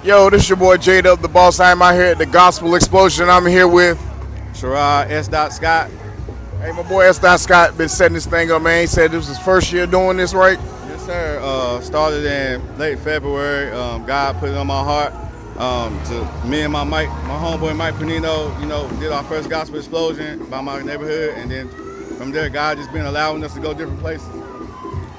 Yo, this your boy J Dub, the boss. I'm out here at the Gospel Explosion. I'm here with, Sherrod S. Scott. hey, my boy S. Scott been setting this thing up, man. He said this was his first year doing this, right? Yes, sir. Started in late February. God put it on my heart. To me and my homeboy Mike Panino, did our first gospel explosion by my neighborhood, and then from there, God just been allowing us to go different places.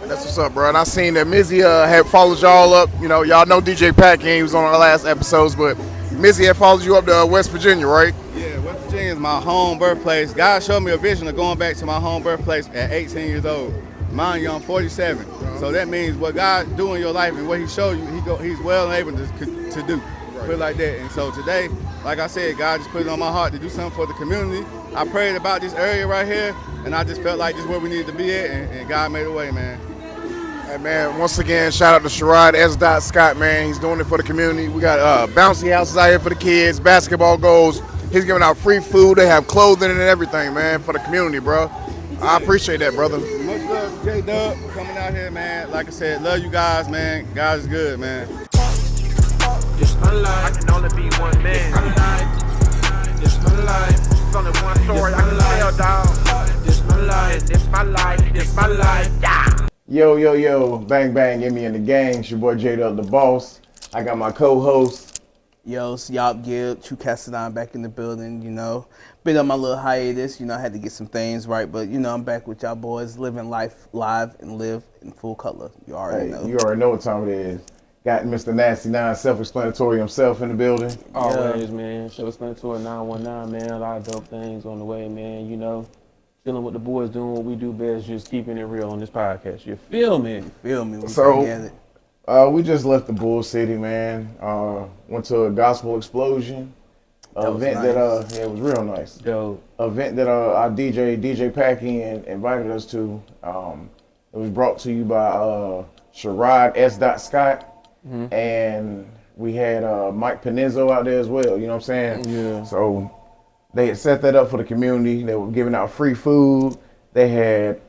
That's what's up, bro. And I seen that Mizzy had followed y'all up. You know, y'all know DJ Pack, he was on our last episodes, but Mizzy had followed you up to West Virginia, right? Yeah, West Virginia is my home birthplace. God showed me a vision of going back to my home birthplace at 18 years old. Mind you, I'm 47. So that means what God do in your life and what He showed you, He's well able to do. Put it like that. And so today, like I said, God just put it on my heart to do something for the community. I prayed about this area right here, and I just felt like this is where we needed to be at, and God made a way, man. Hey, man, once again, shout out to Sherrod S. Scott, man. He's doing it for the community. We got bouncy houses out here for the kids, basketball goals. He's giving out free food. They have clothing and everything, man, for the community, bro. I appreciate that, brother. Much love to J-Dub coming out here, man. Like I said, love you guys, man. God is good, man. This my life. I can only be one man. This my life. This my life. It's only one story I can tell, dog. This my life. This my life. This my life. Yeah. Yo, bang, get me in the gang. It's your boy J Dub, the boss. I got my co-host. Yo, it's Yop Gibb, True Castellan back in the building, Been on my little hiatus, I had to get some things right, but, I'm back with y'all boys, living life live and live in full color. You already know. You already know what time it is. Got Mr. Nasty 9, self-explanatory himself in the building. Always, man. Self-explanatory 919, man. A lot of dope things on the way, man. Chilling with the boys, doing what we do best, just keeping it real on this podcast. You feel me? You feel me? We just left the Bull City, man. Went to a gospel explosion. Event nice. That it was real nice. Dope. Event that our DJ Packy invited us to. It was brought to you by Sherrod S. Scott. Mm-hmm. And we had Mike Panizzo out there as well, you know what I'm saying? Yeah. So they had set that up for the community. They were giving out free food. They had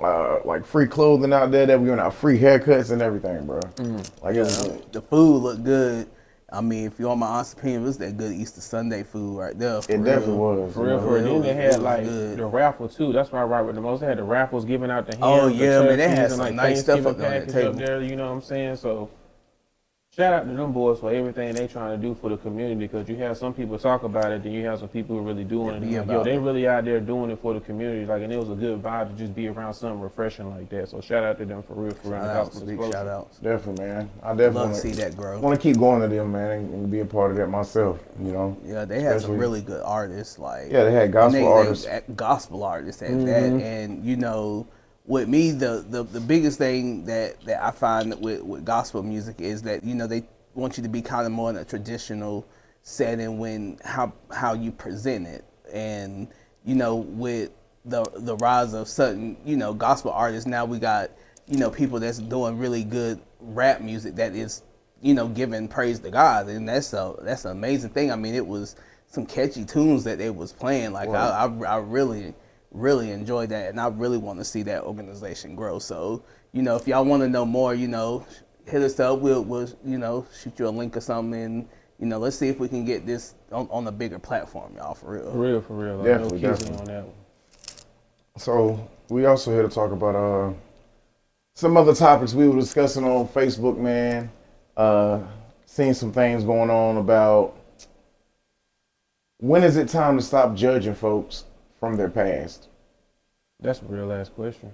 like free clothing out there. They were giving out free haircuts and everything, bro. Mm-hmm. Like it was good. The food looked good. I mean, if you want my honest opinion, it was that good Easter Sunday food right there. It definitely was. For real. Then they had like the raffle too. That's why I ride with the most. They had the raffles giving out the hams. Oh yeah, man, they had some like nice stuff up there. Up there, you know what I'm saying? So shout out to them boys for everything they trying to do for the community, because you have some people talk about it, then you have some people who are really doing it. Like, they really out there doing it for the community. Like, and it was a good vibe to just be around something refreshing like that. So shout out to them for real. Shout outs. Definitely, man. I definitely love to see that grow. Want to keep going to them, man, and be a part of that myself. Yeah, they had some really good artists. They had gospel artists. Gospel artists at that, and with me, the biggest thing that I find with gospel music is that they want you to be kind of more in a traditional setting when how you present it, and with the rise of certain gospel artists, now we got people that's doing really good rap music that is giving praise to God, and that's an amazing thing. I mean, it was some catchy tunes that they was playing. Like I really enjoyed that, and I really want to see that organization grow. So, if y'all want to know more, hit us up. We'll shoot you a link or something, and let's see if we can get this on a bigger platform, y'all, for real. For real. Definitely. On that one. So we also here to talk about some other topics we were discussing on Facebook, man. Seeing some things going on about when is it time to stop judging folks from their past? That's a real ass question.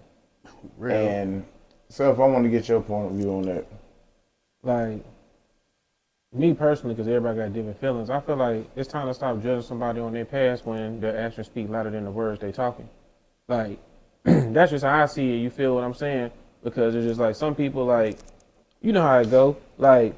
Real. And so if I want to get your point of view on that. Like, me personally, because everybody got different feelings, I feel like it's time to stop judging somebody on their past when their actions speak louder than the words they talking. Like, that's just how I see it. You feel what I'm saying? Because it's just like some people, like, you know how it go. Like,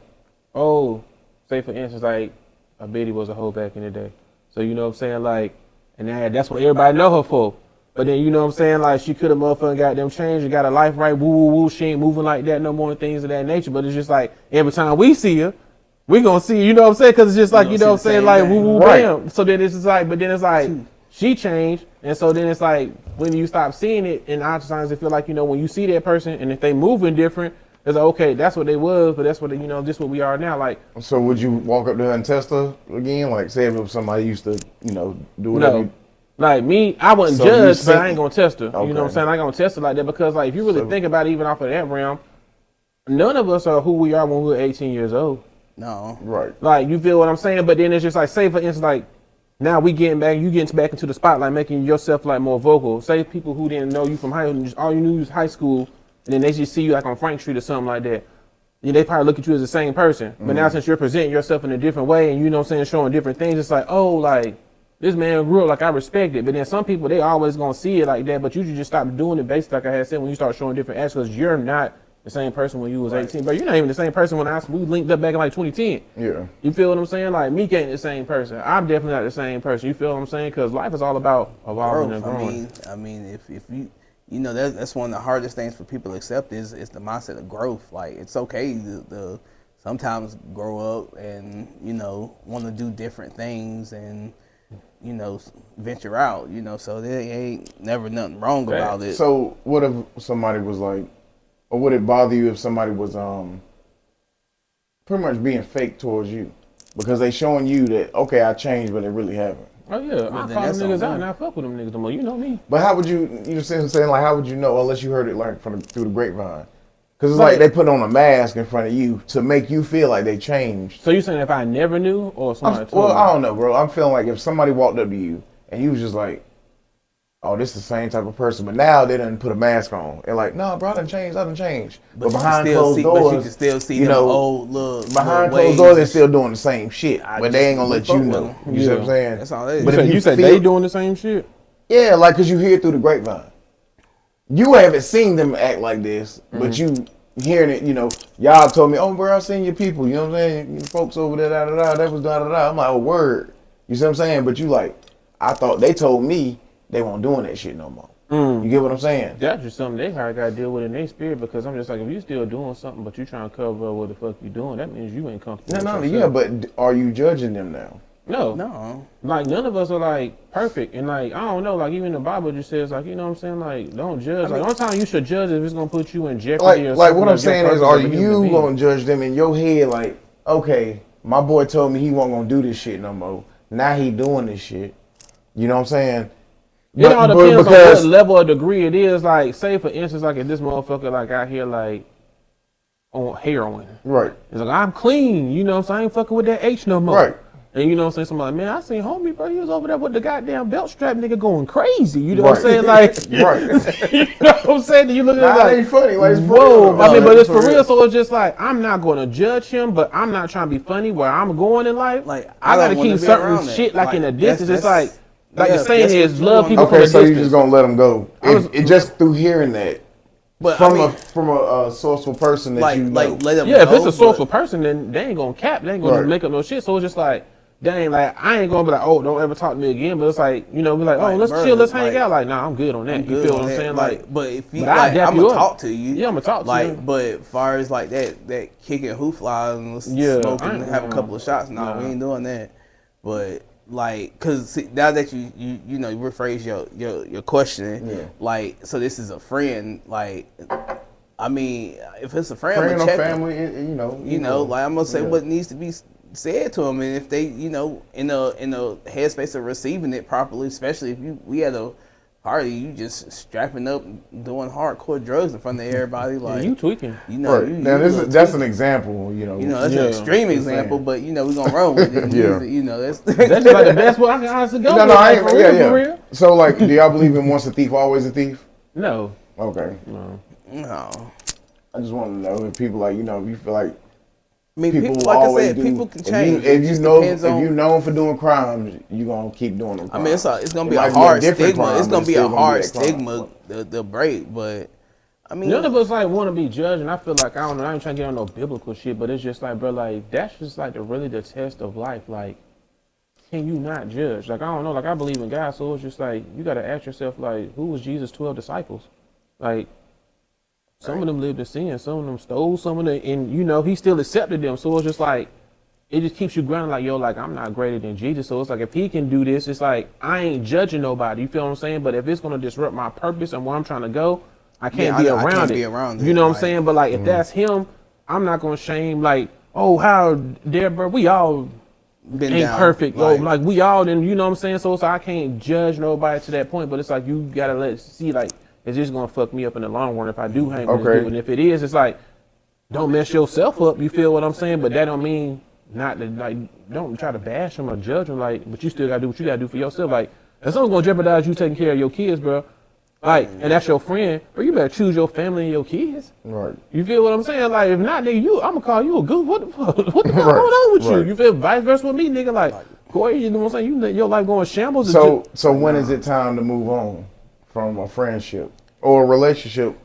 say for instance, like, a Betty was a hoe back in the day. So you know what I'm saying? Like, and that's what everybody know her for. But then, you know what I'm saying? Like, she could have motherfucking got them changed and got her life right. Woo. She ain't moving like that no more and things of that nature. But it's just like, every time we see her, we gonna see, you know what I'm saying? Because it's just like, you know what I'm saying? Like, woo, bam. So then it's just like, but then it's like, she changed. And so then it's like, when you stop seeing it, and a lot of times I feel like, when you see that person and if they moving different, It's like, okay, that's what they was, but that's what you know, this what we are now. Like, So would you walk up there and test her again? Like, say if it was somebody used to, do whatever. no. Like me, I wouldn't So you judge, but I think- ain't gonna test her. Okay. You know what I'm saying? I ain't gonna test her like that because, like, if you really think about it, even off of that realm, none of us are who we are when we were 18 years old. No. Right. Like, you feel what I'm saying? But then it's just like, say for instance, like, now you getting back into the spotlight, making yourself like more vocal. Say people who didn't know you from high school, all you knew was high school, and then they just see you like on Frank Street or something like that. Yeah, they probably look at you as the same person. But now since you're presenting yourself in a different way and you know what I'm saying, showing different things, it's like, oh, like, this man grew up, like, I respect it. But then some people, they always gonna see it like that, but you should just stop doing it basically, like I had said, when you start showing different acts, because you're not the same person when you was 18. But you're not even the same person when we linked up back in like 2010. Yeah. You feel what I'm saying? Like, Meek ain't the same person. I'm definitely not the same person. You feel what I'm saying? Because life is all about evolving and growing. I mean, if you know, that's one of the hardest things for people to accept is the mindset of growth. Like, it's okay to sometimes grow up and, want to do different things and, venture out, so there ain't never nothing wrong about it. So what if somebody was like, or would it bother you if somebody was pretty much being fake towards you? Because they showing you that, okay, I changed, but they really haven't. Oh, yeah. I call them niggas out and I fuck with them niggas no more. You know me. But how would you see what I'm saying? Like, how would you know unless you heard it like through the grapevine? Because it's like they put on a mask in front of you to make you feel like they changed. So you saying if I never knew or somebody told me? Well, I don't know, bro. I'm feeling like if somebody walked up to you and you was just like, oh, this is the same type of person, but now they done put a mask on. They're like, no, bro, I done changed. But behind closed doors, you can still see them old little behind ways. closed doors, they're still doing the same shit, but they ain't gonna let you know. You see what I'm saying? That's all it is. But if You said feel- they doing the same shit? Yeah, like, because you hear it through the grapevine. You haven't seen them act like this, but you hearing it, y'all told me, oh, bro, I seen your people, you know what I'm saying? Your folks over there, that was da-da-da. I'm like, oh, word. You see what I'm saying? But you like, I thought they told me they weren't doing that shit no more. You get what I'm saying? That's just something they probably got to deal with in their spirit, because I'm just like, if you still doing something, but you trying to cover up what the fuck you doing, that means you ain't comfortable. No, with yeah, yourself. but are you judging them now? No. Like, none of us are, like, perfect. And, like, I don't know, like, even the Bible just says, like, you know what I'm saying? Like, don't judge. Like, the only time you should judge is if it's going to put you in jeopardy or something. Like, what I'm of your saying is, purpose are as a human you being. going to judge them in your head like, okay, my boy told me he wasn't going to do this shit no more. Now he doing this shit. You know what I'm saying? It all depends on what level or degree it is. Like, say, for instance, like, if this motherfucker, like, out here, like, on heroin. Right. It's like, I'm clean. You know what I'm saying? I ain't fucking with that H no more. Right. And you know what I'm saying? Somebody, man, I seen homie, bro. He was over there with the goddamn belt strap nigga going crazy. You know what I'm saying? Like, Right. you know what I'm saying? You look at it Nah, like, it ain't funny. Like, it's for whoa. real. I mean, No, but it's for for real. real. So it's just like, I'm not going to judge him, but I'm not trying to be funny where I'm going in life. Like, I got to don't wanna keep be certain around that. shit like in the That's- distance. It's like yeah, the saying that's is, what you love want. people from Okay, a so you distance. just going to let them go. It just through hearing that. But From I mean, from a sourceful person that you know. like let them Yeah, if know, it's a but- social person, then they ain't gonna cap. They ain't gonna Right. make up no shit. So it's just like, dang, like I ain't gonna be like, oh, don't ever talk to me again. But it's like, be like, oh, Like, let's bro, chill, let's hang like, out. Like, nah, I'm good on that. I'm You good feel on what I'm that. saying? Like, but if you, but I like, adapt I'm you gonna up. talk to you. Yeah, I'm gonna talk to like, you. but far as like that kicking hooflies and let's Yeah, smoke I and ain't- have a couple of shots. No, we ain't doing that. But like, cause see, now that you rephrase your question, like, so this is a friend. Like, I mean, if it's a friend, Friend I'ma or check 'em. family, Like I'm gonna say what needs to be said to them, and if they, in a headspace of receiving it properly, especially if we had a party, you just strapping up, doing hardcore drugs in front of everybody, like you tweaking. Right. Now, that's an example, that's an extreme example, but we gonna run with it. And Yeah. use it, that's That's just like the best way I can honestly go. No, with, I like, ain't. for real. So, like, do y'all believe in once a thief, always a thief? No. Okay. no. I just want to know if people like, you feel like I mean, people people, will like I always said, do. people can change. If It you just know, depends if on- you known for doing crimes, you gonna keep doing them. I mean, it's gonna be It a might hard different stigma. crime, It's but gonna be a still gonna hard that crime. stigma to break, but I mean, None of us like want to be judged, and I feel like I don't know. I ain't trying to get on no biblical shit, but it's just like, bro, like that's just like the test of life. Like, can you not judge? Like, I don't know. Like, I believe in God, so it's just like you got to ask yourself, like, who was Jesus' 12 disciples? Like, some of them lived in sin, some of them stole, some of them, and he still accepted them. So it's just like, it just keeps you grounded. Like, yo, like I'm not greater than Jesus. So it's like if he can do this, it's like I ain't judging nobody. You feel what I'm saying? But if it's gonna disrupt my purpose and where I'm trying to go, I can't Yeah, be I around can't it. be around You it, know what I'm like- saying? But like, if that's him, I'm not gonna shame. Like, oh, how dare, bro? We all Been ain't down, perfect. Like we all, then you know what I'm saying. So I can't judge nobody to that point. But it's like you gotta see, like, is this gonna fuck me up in the long run if I do hang with this dude? And if it is, it's like, don't mess yourself up. You feel what I'm saying? But that don't mean not to, like, don't try to bash him or judge him. Like, but you still gotta do what you gotta do for yourself. Like, if someone's gonna jeopardize you taking care of your kids, bro, like, and that's your friend, bro, you better choose your family and your kids. Right. You feel what I'm saying? Like, if not, nigga, I'm gonna call you a goof. What the fuck? What the fuck Right, going on with you? right. You feel vice versa with me, nigga? Like, Corey, you know what I'm saying? You let your life go in shambles. So when is it time to move on from a friendship or a relationship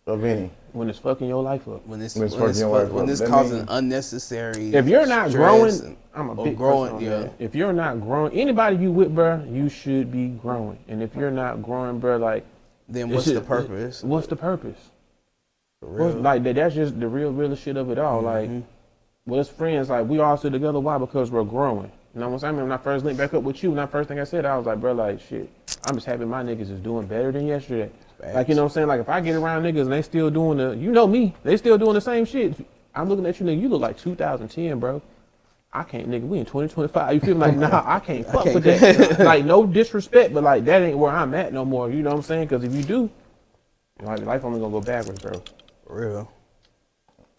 of any? when it's fucking your life up. When it's That causing mean- unnecessary. If you're not stress growing, I'm a or big growing, person on yeah. that. If you're not growing, anybody you with, bro, you should be growing. And if you're not growing, bro, like, Then it what's should- the purpose? What's the purpose? For real. Like that's just the real shit of it all. Like, well, as friends, like we all sit together. Why? Because we're growing. You know what I'm saying? I mean, when I first linked back up with you, and that first thing I said, I was like, bro, like, shit, I'm just happy my niggas is doing better than yesterday. Like, you know what I'm saying? Like, if I get around niggas and they still doing you know me, they still doing the same shit. I'm looking at you, nigga, you look like 2010, bro. I can't, nigga, we in 2025. You feel me? Like, nah, I can't fuck with that. Like, no disrespect, but like, that ain't where I'm at no more. You know what I'm saying? Because if you do, like, life only gonna go backwards, bro. For real.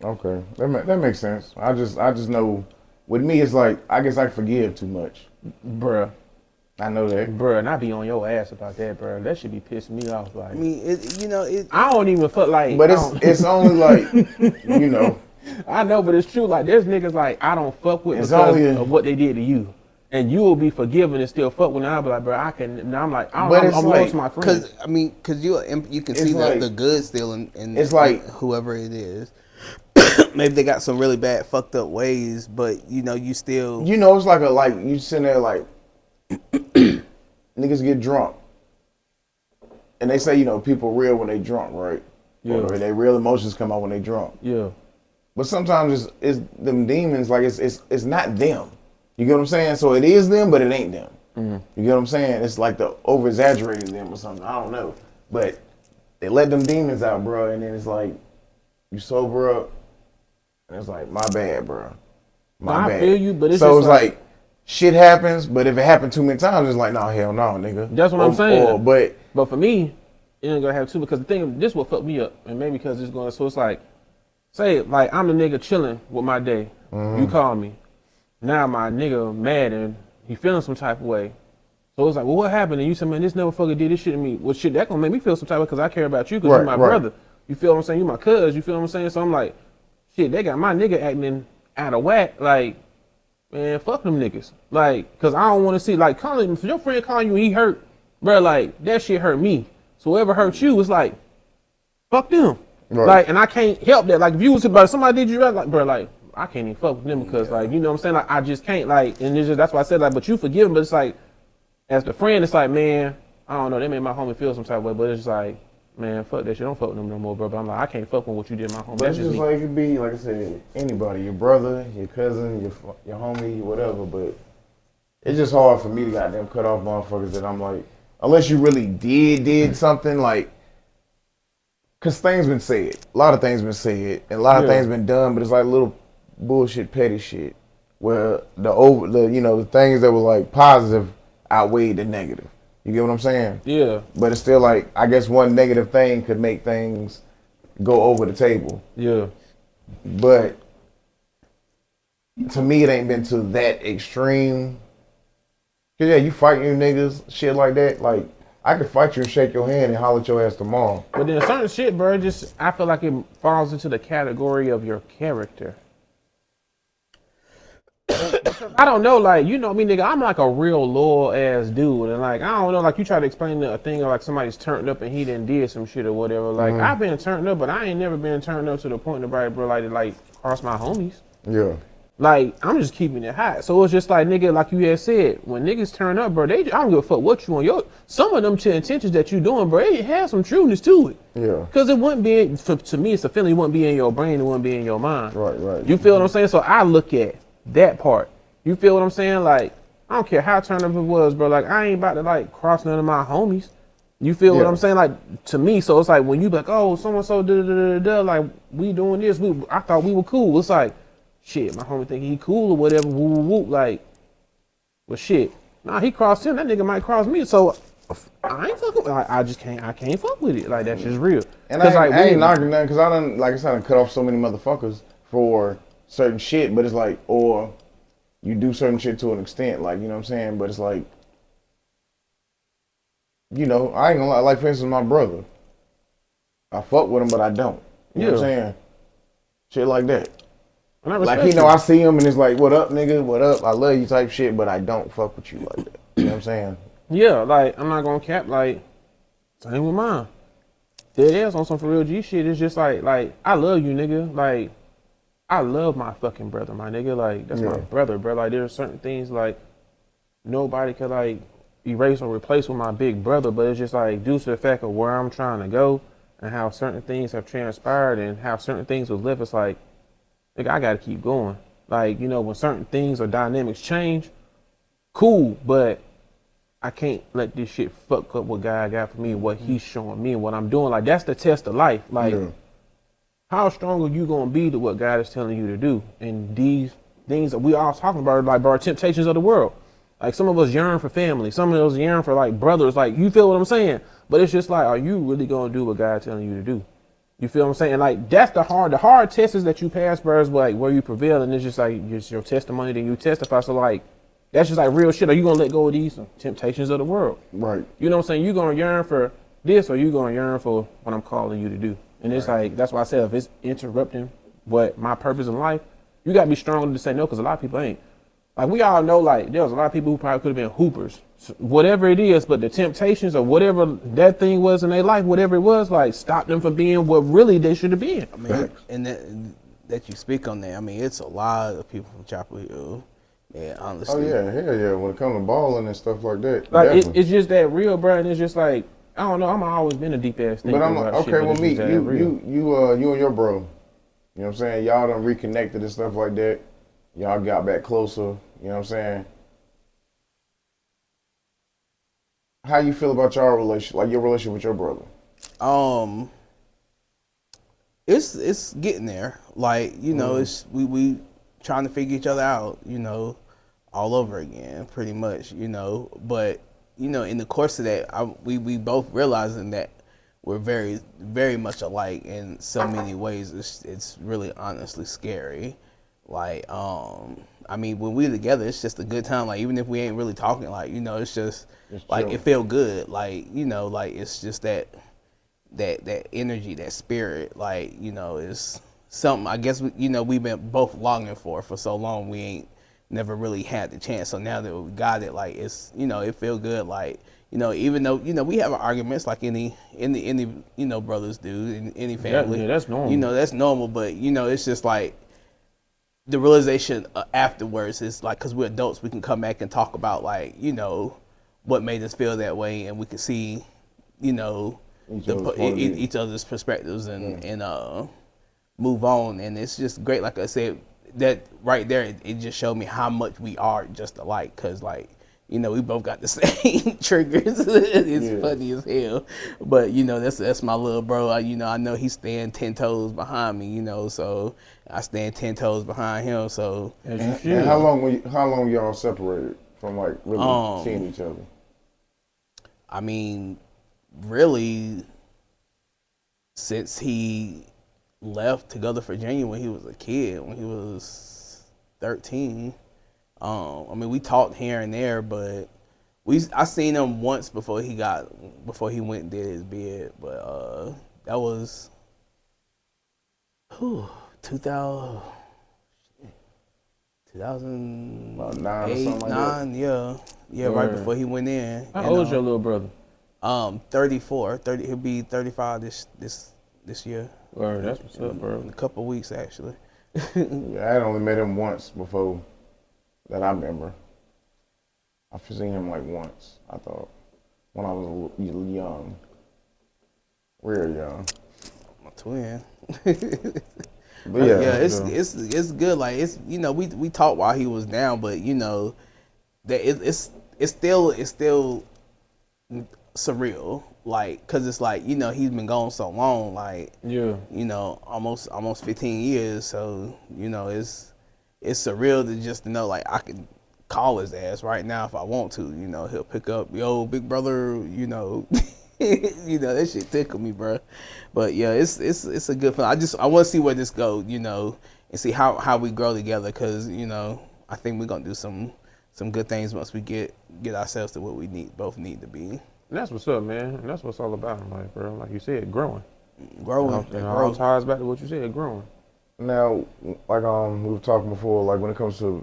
Okay, that makes sense. I just know, with me, it's like I guess I forgive too much. Bruh. I know that. Bruh, and I be on your ass about that, bruh. That should be pissing me off. Like, I mean, I don't even fuck like. But I don't- it's only like, you know, I know, but it's true. Like, there's niggas like I don't fuck with It's because only- of what they did to you, and you will be forgiven and still fuck with them. I'll be like, bro, I can. And I'm like, But it's I'm like- loyal to my friends. Because you can see like- the good still in It's like- whoever it is. Maybe they got some really bad fucked up ways, but you still it's like you sitting there like niggas get drunk, and they say people real when they drunk, right? Yeah. Or their real emotions come out when they drunk. Yeah, But sometimes it's them demons. Like it's not them. You get what I'm saying? So it is them, but it ain't them. You get what I'm saying? It's like the over exaggerated them or something. I don't know, but they let them demons out, bro, and then it's like you sober up, and it's like my bad, bro. My bad. I feel you, but it's so just it's like shit happens. But if it happened too many times, it's like no, hell no, nigga. That's what I'm saying. But but for me, it ain't gonna have to because the thing, this will fuck me up, and maybe because it's going. So it's like, say like I'm the nigga chilling with my day. You call me. Now my nigga mad and he feeling some type of way. So it's like, well, what happened? And you said, man, this motherfucker did this shit to me. Well, shit, that gonna make me feel some type of way because I care about you because Right, you're my right. brother. You feel what I'm saying? You my cuz. You feel what I'm saying? So I'm like, shit, they got my nigga acting out of whack. Like, man, fuck them niggas. Like, because I don't want to see, like, calling, if your friend calling you and he hurt, bro, like, that shit hurt me. So whoever hurt you, it's like, fuck them. Right. Like, and I can't help that. Like, if you was about somebody did you right, like, bro, like, I can't even fuck with them because, like, you know what I'm saying? Like, I just can't, like, and it's just, that's why I said, like, but you forgive them, but it's like, as the friend, it's like, man, I don't know, they made my homie feel some type of way, but it's just like, man, fuck that shit, don't fuck with them no more, bro. But I'm like, I can't fuck with what you did to my homie. But That's it's just just me. like it could be, like I said, anybody, your brother, your cousin, your homie, whatever. But it's just hard for me to goddamn cut off motherfuckers that I'm like, unless you really did something like, cause things been said, a lot of things been said, and a lot of things been done, but it's like little bullshit, petty shit, where the things that were like positive outweighed the negative. You get what I'm saying? Yeah, But it's still like, I guess one negative thing could make things go over the table. yeah. But to me, it ain't been to that extreme. Cause yeah, you fighting you niggas, shit like that. Like, I could fight you and shake your hand and holler at your ass tomorrow. But then certain shit, bro, just, I feel like it falls into the category of your character. I don't know, like, you know me, nigga, I'm like a real loyal ass dude. And like, I don't know, like you try to explain a thing or like somebody's turned up and he done did some shit or whatever. Like, I've been turned up, but I ain't never been turned up to the point of, bro, like, to like cross my homies. Yeah. Like, I'm just keeping it hot. So it's just like, nigga, like you had said, when niggas turn up, bro, I don't give a fuck what you want. Some of them intentions that you doing, bro, it has some trueness to it. Yeah. Because it wouldn't be, to me, it's a feeling, it wouldn't be in your brain, it wouldn't be in your mind. Right. You feel what I'm saying? So I look at that part. You feel what I'm saying? Like, I don't care how turned up it was, bro. Like, I ain't about to, like, cross none of my homies. You feel what Yeah. I'm saying? Like, to me, so it's like when you be like, oh, so-and-so, like, we doing this. I thought we were cool. It's like, shit, my homie think he cool or whatever, woo, woo, woo. Like, well, shit. Nah, he crossed him. That nigga might cross me. So, I ain't fucking, I just can't, I can't fuck with it. Like, that's just real. And Cause I like, ain't knocking nothing because I done, like I said, I done cut off so many motherfuckers for certain shit. But it's like, or you do certain shit to an extent, like, you know what I'm saying? But it's like, you know, I ain't gonna lie. Like, for instance, my brother. I fuck with him, but I don't. You know what I'm saying? Shit like that. and I Like, respect you know, you. I see him and it's like, what up, nigga? What up? I love you type shit, but I don't fuck with you like that. You know what I'm saying? Yeah, like, I'm not gonna cap, like, same with mine. Dead ass on some for real G shit. It's just like, I love you, nigga. Like, I love my fucking brother, my nigga. Like, that's my brother, bro. Like, there's certain things, like, nobody could, like, erase or replace with my big brother, but it's just, like, due to the fact of where I'm trying to go and how certain things have transpired and how certain things was left, it's like, nigga, I gotta keep going. Like, you know, when certain things or dynamics change, cool, but I can't let this shit fuck up what God got for me and what he's showing me and what I'm doing. Like, that's the test of life. Like, how strong are you gonna be to what God is telling you to do? And these things that we all talking about, like, our temptations of the world. Like, some of us yearn for family. Some of us yearn for, like, brothers. Like, you feel what I'm saying? But it's just like, are you really gonna do what God's telling you to do? You feel what I'm saying? Like, that's the hard test is that you pass, bro, is like where you prevail, and it's just like it's your testimony, then you testify. So, like, that's just like real shit. Are you gonna let go of these temptations of the world? Right. You know what I'm saying? You gonna yearn for this, or you gonna yearn for what I'm calling you to do? And it's like, that's why I said, if it's interrupting what my purpose in life, you gotta be strong to say no, because a lot of people ain't. Like, we all know, like, there was a lot of people who probably could have been hoopers, so whatever it is, but the temptations or whatever that thing was in their life, whatever it was, like, stopped them from being what really they should have been. I mean, and that you speak on that, I mean, it's a lot of people from Chapel Hill. Yeah, honestly. Oh, yeah, hell yeah. When it comes to balling and stuff like that. Like, definitely. it's just that real, bro, and it's just like, I don't know, I'm always been a deep ass thinker But I'm about okay. shit, but Well, it's me, just that real. you and your bro. You know what I'm saying? Y'all done reconnected and stuff like that. Y'all got back closer. You know what I'm saying? How you feel about your relationship, like your relationship with your brother? It's getting there. Like, you know, it's we trying to figure each other out, you know, all over again, pretty much, you know. But, you know, in the course of that, we both realizing that we're very, very much alike in so many ways. It's really honestly scary. Like, I mean, when we're together, it's just a good time. Like, even if we ain't really talking, like, you know, it's just like chill. it feel good. Like, you know, like it's just that energy, that spirit. Like, you know, is something I guess you know we've been both longing for so long. We ain't never really had the chance. So now that we got it, like it's, you know, it feel good. Like, you know, even though, you know, we have arguments like any you know brothers do in any family. Yeah, that's normal. You know, that's normal. But you know, it's just like the realization afterwards is like, because we're adults, we can come back and talk about, like, you know, what made us feel that way, and we can see, you know, each other's perspectives and move on. And it's just great. Like I said, that right there, it just showed me how much we are just alike, because, like, you know, we both got the same triggers. It's funny as hell. But, you know, that's my little bro. You know, I know he's staying 10 toes behind me, you know, so I stand 10 toes behind him. So, And how long y'all separated from, like, really seeing each other? I mean, really, since he left to go to Virginia when he was a kid, when he was 13. I mean, we talked here and there, but I seen him once before he went and did his bid. But that was 2000. 2009 About 9 or something like that. Yeah, right before he went in. How old is your little brother? 34. He'll be 35 this year. Word, that's what's up, bro. In a couple of weeks, actually. Yeah, I had only met him once before that I remember. I've seen him like once, I thought, when I was young. Real young. My twin. But yeah, it's good. Like, it's, you know, we talked while he was down, but you know that it's still surreal like, cause it's like, you know, he's been gone so long, like, Yeah. you know, almost 15 years. So, you know, it's surreal to just know, like, I can call his ass right now if I want to. You know, he'll pick up, yo, big brother. You know, you know that shit tickle me, bro. But yeah, it's a good film. I want to see where this goes, you know, and see how we grow together. Cause you know, I think we're gonna do some good things once we get ourselves to what we both need to be. And that's what's up, man. And that's what's all about in life, bro. Like you said, growing. Growing. And all ties back to what you said, growing. Now, like we were talking before, like when it comes to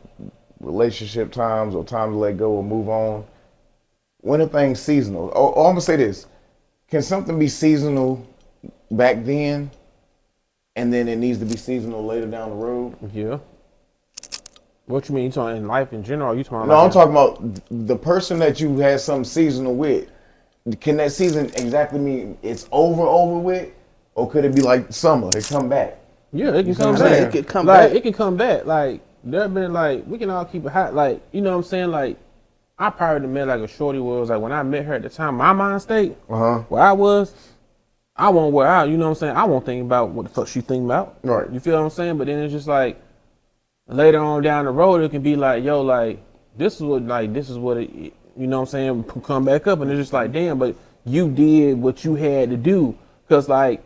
relationship times or time to let go or move on, when a thing's seasonal. Oh, I'm gonna say this: can something be seasonal back then, and then it needs to be seasonal later down the road? Yeah. What you mean? You talking in life in general? Or you talking? No, I'm talking about the person that you had something seasonal with. Can that season exactly mean it's over with, or could it be like summer? It come back. Yeah, it can You come know what I'm back. saying? It could come Like back. it can come back. Like there have been like we can all keep it hot. Like you know what I'm saying? Like I probably met like a shorty was like when I met her at the time, my mind state where I was, I won't wear out. You know what I'm saying? I won't think about what the fuck she think about. Right. You feel what I'm saying? But then it's just like later on down the road, it can be like, yo, like this is what it, you know what I'm saying? Come back up, and it's just like, damn, but you did what you had to do, cause like.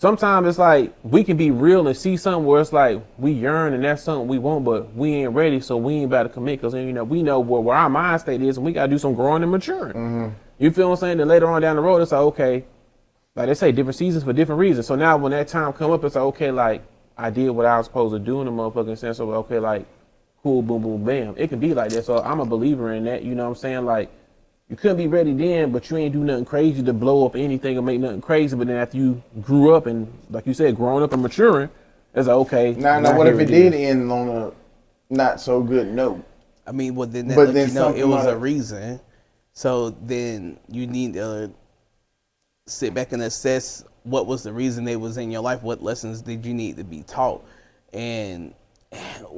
Sometimes it's like we can be real and see something where it's like we yearn and that's something we want, but we ain't ready, so we ain't about to commit because you know we know where our mind state is, and we gotta do some growing and maturing. You feel what I'm saying? Then later on down the road, it's like okay, like they say, different seasons for different reasons. So now when that time come up, it's like okay, like I did what I was supposed to do in the motherfucking sense. So okay, like cool, boom, boom, bam. It can be like that. So I'm a believer in that. You know what I'm saying? Like. You couldn't be ready then, but you ain't do nothing crazy to blow up anything or make nothing crazy. But then after you grew up and, like you said, growing up and maturing, it's like, okay. Now what if it did end on a not so good note? I mean, well, then But that then lets you know it was a might- reason. So then you need to sit back and assess what was the reason they was in your life. What lessons did you need to be taught? And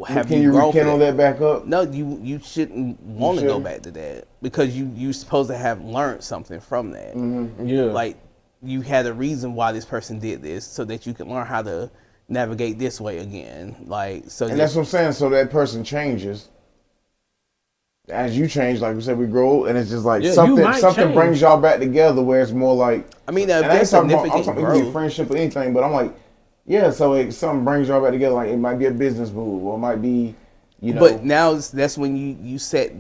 have Can you grown from rekindle that back up? No, you shouldn't want to go back to that because you supposed to have learned something from that. Yeah. Like you had a reason why this person did this so that you can learn how to navigate this way again. Like so. And that's what I'm saying. So that person changes. As you change, like we said, we grow, and it's just like Yeah, something change. brings y'all back together where it's more like. I mean, if and I ain't there's talking about, I'm significant talking it could be growth. friendship or anything, but I'm like, yeah, so something brings y'all back together. Like it might be a business move, or it might be, you know. But now that's when you set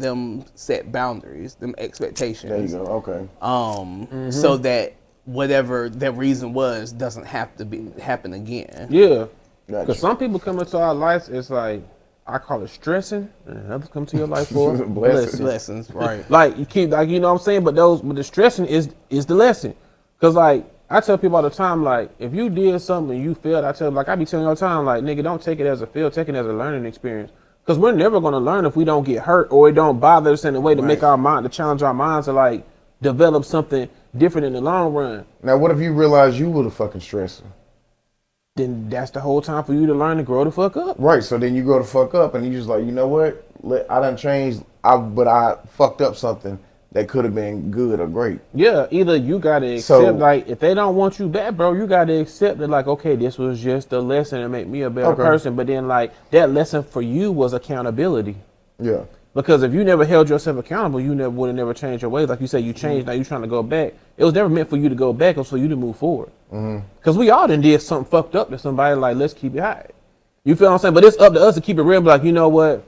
boundaries, them expectations. There you go. Okay. So that whatever that reason was doesn't have to happen again. Yeah. Gotcha. Because some people come into our lives, it's like, I call it stressing, and others come to your life for blessing. Lessons, right? Like you keep, like you know what I'm saying, but the stressing is the lesson. Cause like I tell people all the time, like if you did something and you failed, I be telling you all the time, like nigga, don't take it as a fail, take it as a learning experience. Cause we're never gonna learn if we don't get hurt or it don't bother us in a way to make our mind, to challenge our minds to like develop something different in the long run. Now, what if you realize you were the fucking stressor? Then that's the whole time for you to learn to grow the fuck up. Right. So then you grow the fuck up, and you just like, you know what? I done changed. But I fucked up something that could have been good or great. Yeah, either you gotta accept, like, if they don't want you back, bro, you gotta accept that, like, okay, this was just a lesson to make me a better person. But then, like, that lesson for you was accountability. Yeah. Because if you never held yourself accountable, you would have never changed your ways. Like you said, you changed, now you're trying to go back. It was never meant for you to go back, it was for you to move forward. Because we all done did something fucked up to somebody, like, let's keep it high. You feel what I'm saying? But it's up to us to keep it real, be like, you know what?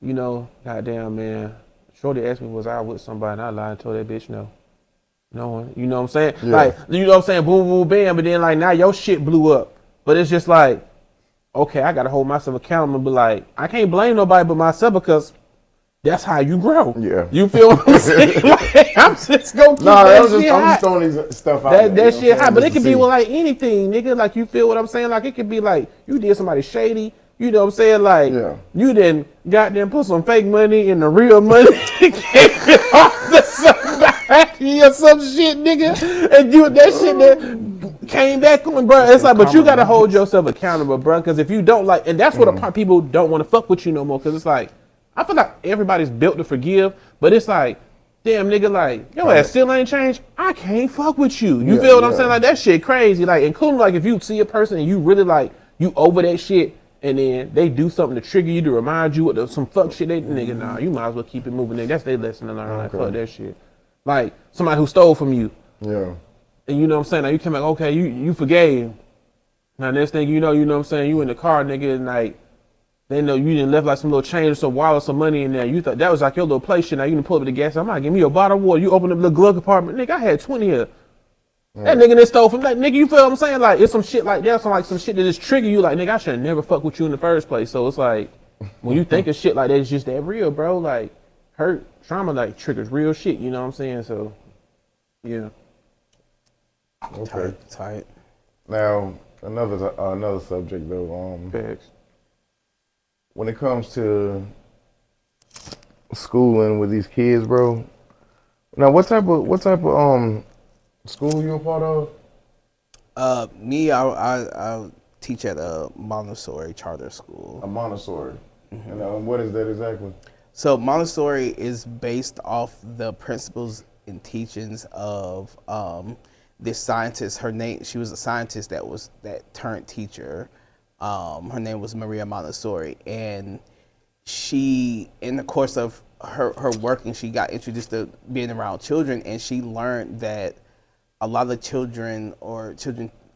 You know, goddamn, man. Shorty asked me, was I with somebody? And I lied and told that bitch no. No one. You know what I'm saying? Yeah. Like, you know what I'm saying? Boom, boom, bam. But then, like, now your shit blew up. But it's just like, okay, I got to hold myself accountable. But, like, I can't blame nobody but myself because that's how you grow. Yeah. You feel what I'm saying? Like, I'm just going to keep that shit I'm high. just throwing these stuff out there. That shit high. But it Just could to be see. with, like, anything, nigga. Like, you feel what I'm saying? Like, it could be, like, you did somebody shady. You know what I'm saying? Like, you didn't goddamn put some fake money in the real money. Gave it off to somebody or some shit, nigga. And you, that shit that came back on, bro. It's like, but you got to hold yourself accountable, bro. Because if you don't, like, and that's what a part of people don't want to fuck with you no more. Because it's like, I feel like everybody's built to forgive. But it's like, damn nigga, like, your ass still ain't changed. I can't fuck with you. You feel what I'm saying? Like, that shit crazy. Like, including like if you see a person and you really like you over that shit, and then they do something to trigger you to remind you of some fuck shit. They nigga, nah, you might as well keep it moving. Nigga. That's their lesson to learn. Like, fuck that shit. Like somebody who stole from you. Yeah. And you know what I'm saying? Now you come like, okay, you forgave. Now next thing you know what I'm saying, you in the car, nigga, and like they know you didn't left like some little change or some wallet or some money in there. You thought that was like your little place shit. Now you can pull up at the gas. I'm like, give me a bottle of water. You open up the glove compartment, nigga. I had 20 here. That nigga that stole from that nigga. You feel what I'm saying? Like it's some shit like that. Some shit that just trigger you. Like nigga, I should never fuck with you in the first place. So it's like when you think of shit like that, it's just that real, bro. Like hurt trauma like triggers real shit. You know what I'm saying? So yeah. Okay. Tight. Now another subject though. Facts. When it comes to schooling with these kids, bro. Now what type of school you a part of? Me, I teach at a Montessori charter school. A Montessori. Mm-hmm. And what is that exactly? So Montessori is based off the principles and teachings of this scientist. She was a scientist that turned teacher. Her name was Maria Montessori, and she, in the course of her working, she got introduced to being around children, and she learned that a lot of children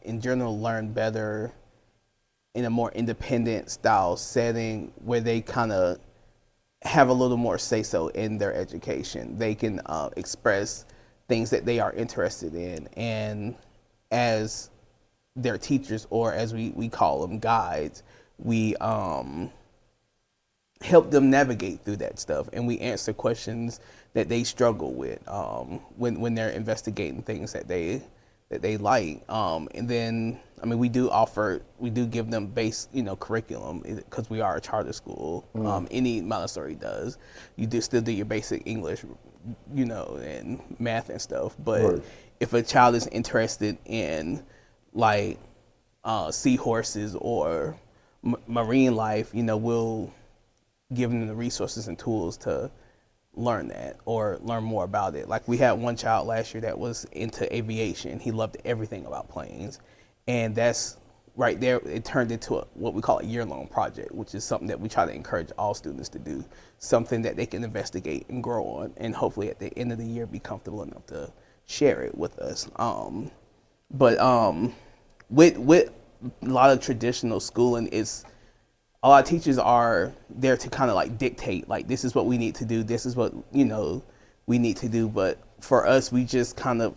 in general learn better in a more independent style setting where they kind of have a little more say-so in their education. They can express things that they are interested in, and as their teachers, or as we call them, guides, we help them navigate through that stuff, and we answer questions that they struggle with when they're investigating things that they like. And then, I mean, we do give them base, curriculum because we are a charter school. Any Montessori does. You still do your basic English, and math and stuff. But if a child is interested in like seahorses or marine life, we'll give them the resources and tools to learn that or learn more about it. Like we had one child last year that was into aviation. He loved everything about planes, and that's right there. It turned into what we call a year-long project, which is something that we try to encourage all students to do, something that they can investigate and grow on, and hopefully at the end of the year be comfortable enough to share it with us. But with a lot of traditional schooling, a lot of teachers are there to kind of like dictate, like this is what we need to do, this is what we need to do. But for us, we just kind of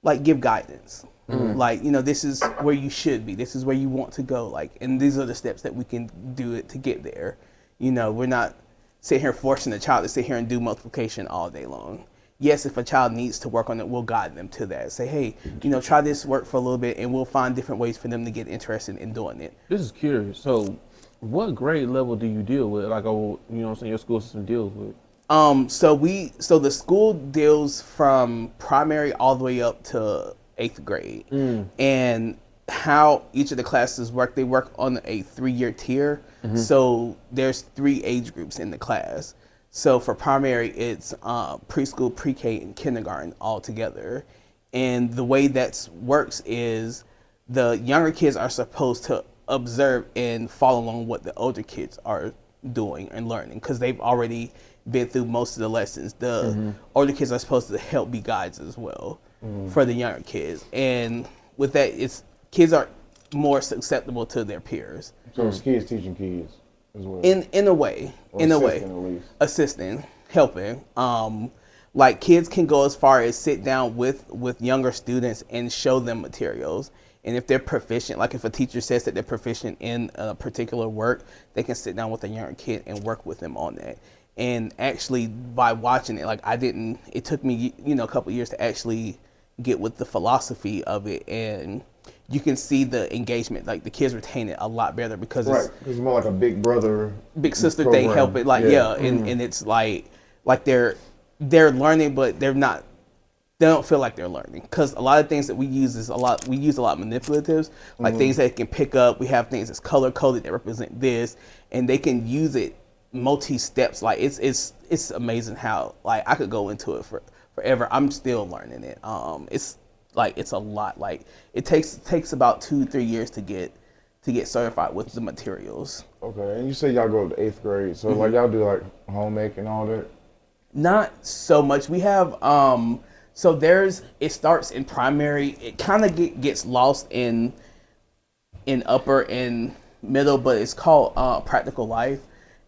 like give guidance. Like, this is where you should be, this is where you want to go, like, and these are the steps that we can do it to get there. We're not sitting here forcing the child to sit here and do multiplication all day long. Yes, if a child needs to work on it, we'll guide them to that. Say, hey, try this work for a little bit, and we'll find different ways for them to get interested in doing it. This is curious. So what grade level do you deal with? Like, your school system deals with? So the school deals from primary all the way up to 8th grade. And how each of the classes work, they work on a 3-year tier. So there's 3 age groups in the class. So for primary, it's preschool, pre-K, and kindergarten all together. And the way that works is the younger kids are supposed to observe and follow along what the older kids are doing and learning, because they've already been through most of the lessons. The older kids are supposed to help be guides as well for the younger kids. And with that, kids are more susceptible to their peers. So it's kids teaching kids as well. In a way, assisting, helping. Like kids can go as far as sit down with younger students and show them materials. And if they're proficient, like if a teacher says that they're proficient in a particular work, they can sit down with a younger kid and work with them on that. And actually, by watching it, like it took me, a couple years to actually get with the philosophy of it. And you can see the engagement, like the kids retain it a lot better because it's more like a big brother, big sister program. They help it, and it's like they're learning, but they don't feel like they're learning, because a lot of things that we use a lot of manipulatives, like things that they can pick up. We have things that's color coded that represent this, and they can use it multi steps. Like it's amazing how like I could go into it for forever. I'm still learning it. It's a lot. Like it takes about 2-3 years to get certified with the materials. Okay, and you say y'all go to 8th grade, so like y'all do like homemaking and all that? Not so much. We have so it starts in primary. It kind of gets lost in upper and middle, but it's called practical life.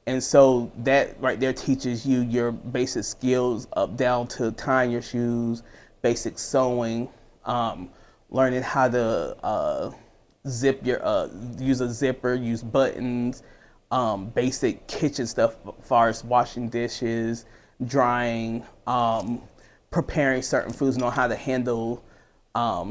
And so that right there teaches you your basic skills up down to tying your shoes, basic sewing, learning how to zip your use a zipper, use buttons, basic kitchen stuff as far as washing dishes, drying, preparing certain foods, know how to handle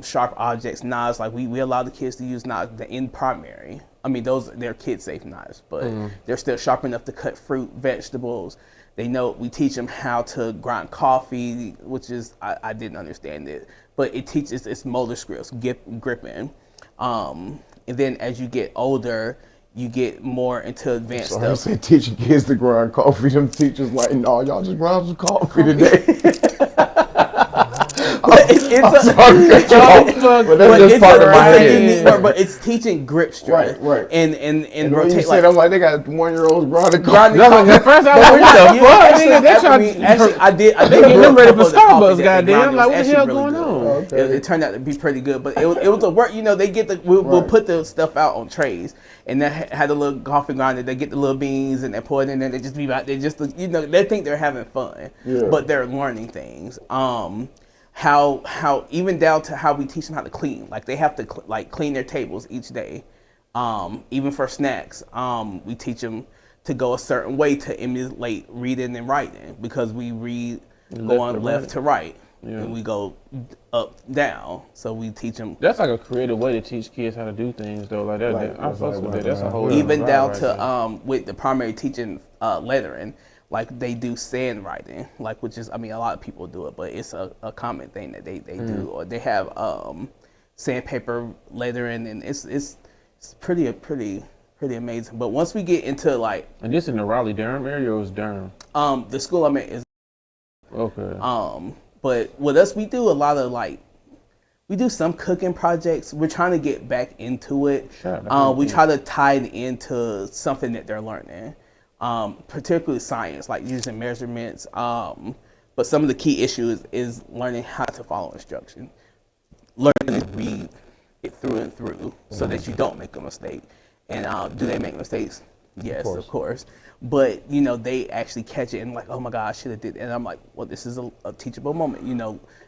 sharp objects, knives. Like we allow the kids to use knives in primary. I mean, they're kid-safe knives, but they're still sharp enough to cut fruit, vegetables. We teach them how to grind coffee, which is, I didn't understand it, but it teaches it's motor skills, gripping. And then as you get older, you get more into advanced So stuff. I say teaching kids to grind coffee, them teachers like, no, y'all just grind some coffee today. But it's teaching grip strength, Right. and And when you rotate. say them like they got 1-year-olds grinding Grinding coffee. At first I was like, what the fuck? Actually, I did. They getting them ready for a couple of the coffee Starbucks, that they goddamn. grinded. Like, It what was the hell actually really going good. on? It turned out to be pretty good, but it was a work. They get we'll put the stuff out on trays, and that had a little coffee grinder. They get the little beans and they pour it in there. They just be out there, just they think they're having fun, but they're learning things. How even down to how we teach them how to clean. Like they have to clean their tables each day. Even for snacks, we teach them to go a certain way to emulate reading and writing, because we read going left to right, and we go up down. So we teach them. That's like a creative way to teach kids how to do things, though. Like that, I fucks with that. That's a whole Even down right to there. with the primary teaching lettering. Like they do sand writing, which is, I mean, a lot of people do it, but it's a common thing that they do. Or they have sandpaper lettering, and it's pretty amazing. But once we get into like, And this in the Raleigh Durham area, or is Durham? the school I'm at is Okay. but with us we do a lot of we do some cooking projects. We're trying to get back into it. Sure, we try to tie it into something that they're learning. Particularly science, like using measurements. But some of the key issues is learning how to follow instruction, learning to read it through and through, so that you don't make a mistake. And do they make mistakes? Yes, of course. But they actually catch it and like, oh my God, I should have did. And I'm like, well, this is a teachable moment.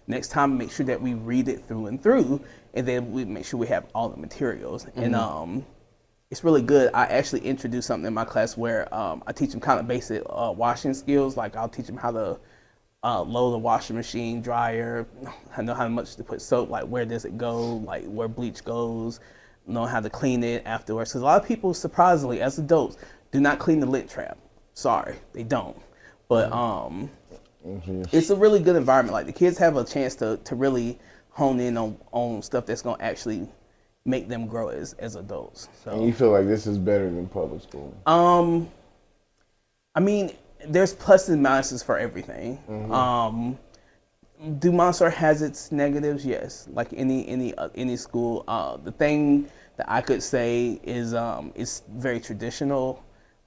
Next time, make sure that we read it through and through, and then we make sure we have all the materials. And it's really good. I actually introduced something in my class where I teach them kind of basic washing skills. Like I'll teach them how to load a washing machine, dryer. I know how much to put soap, like where does it go, like where bleach goes, know how to clean it afterwards. Because a lot of people, surprisingly, as adults, do not clean the lint trap. Sorry, they don't. But it's a really good environment. Like the kids have a chance to really hone in on stuff that's going to actually make them grow as adults. So, And you feel like this is better than public school? I mean, there's pluses and minuses for everything. Do Montessori has its negatives? Yes, like any school. The thing that I could say is it's very traditional.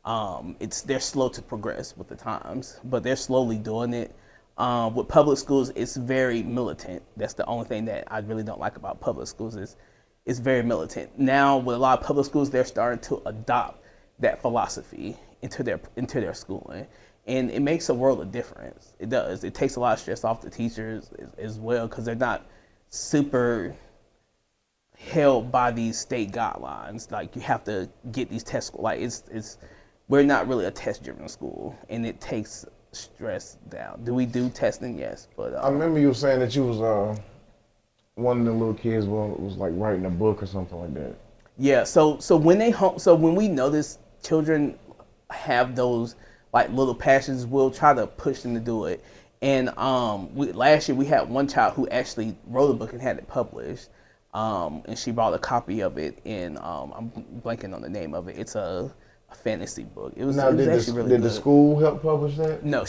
They're slow to progress with the times, but they're slowly doing it. With public schools, it's very militant. That's the only thing that I really don't like about public schools is it's very militant. Now, with a lot of public schools, they're starting to adopt that philosophy into their schooling, and it makes a world of difference. It does. It takes a lot of stress off the teachers as well, because they're not super held by these state guidelines. Like you have to get these tests. Like we're not really a test-driven school, and it takes stress down. Do we do testing? Yes, but I remember you were saying that you was one of the little kids was like writing a book or something like that. Yeah. So when we notice children have those like little passions, we'll try to push them to do it. And last year we had one child who actually wrote a book and had it published. And she brought a copy of it, and I'm blanking on the name of it. It's a fantasy book. It was, Now, it was actually really did good. the school help publish that? No,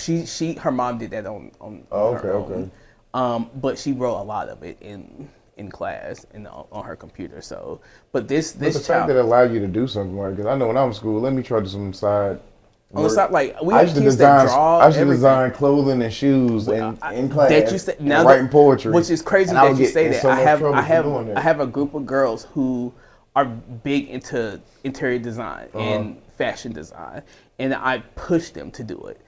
her mom did that on Oh, her okay. own. But she wrote a lot of it in class and on her computer. So, but this But the child, fact that it allowed you to do something like, because I know when I was in school, let me try to do some side. on the side, like we I have used to kids that design. draw. I used to everything. design clothing and shoes in class. That you said, now and writing poetry, which is crazy and I that would you get say in that. so much trouble for doing that. I have a group of girls who are big into interior design and fashion design, and I push them to do it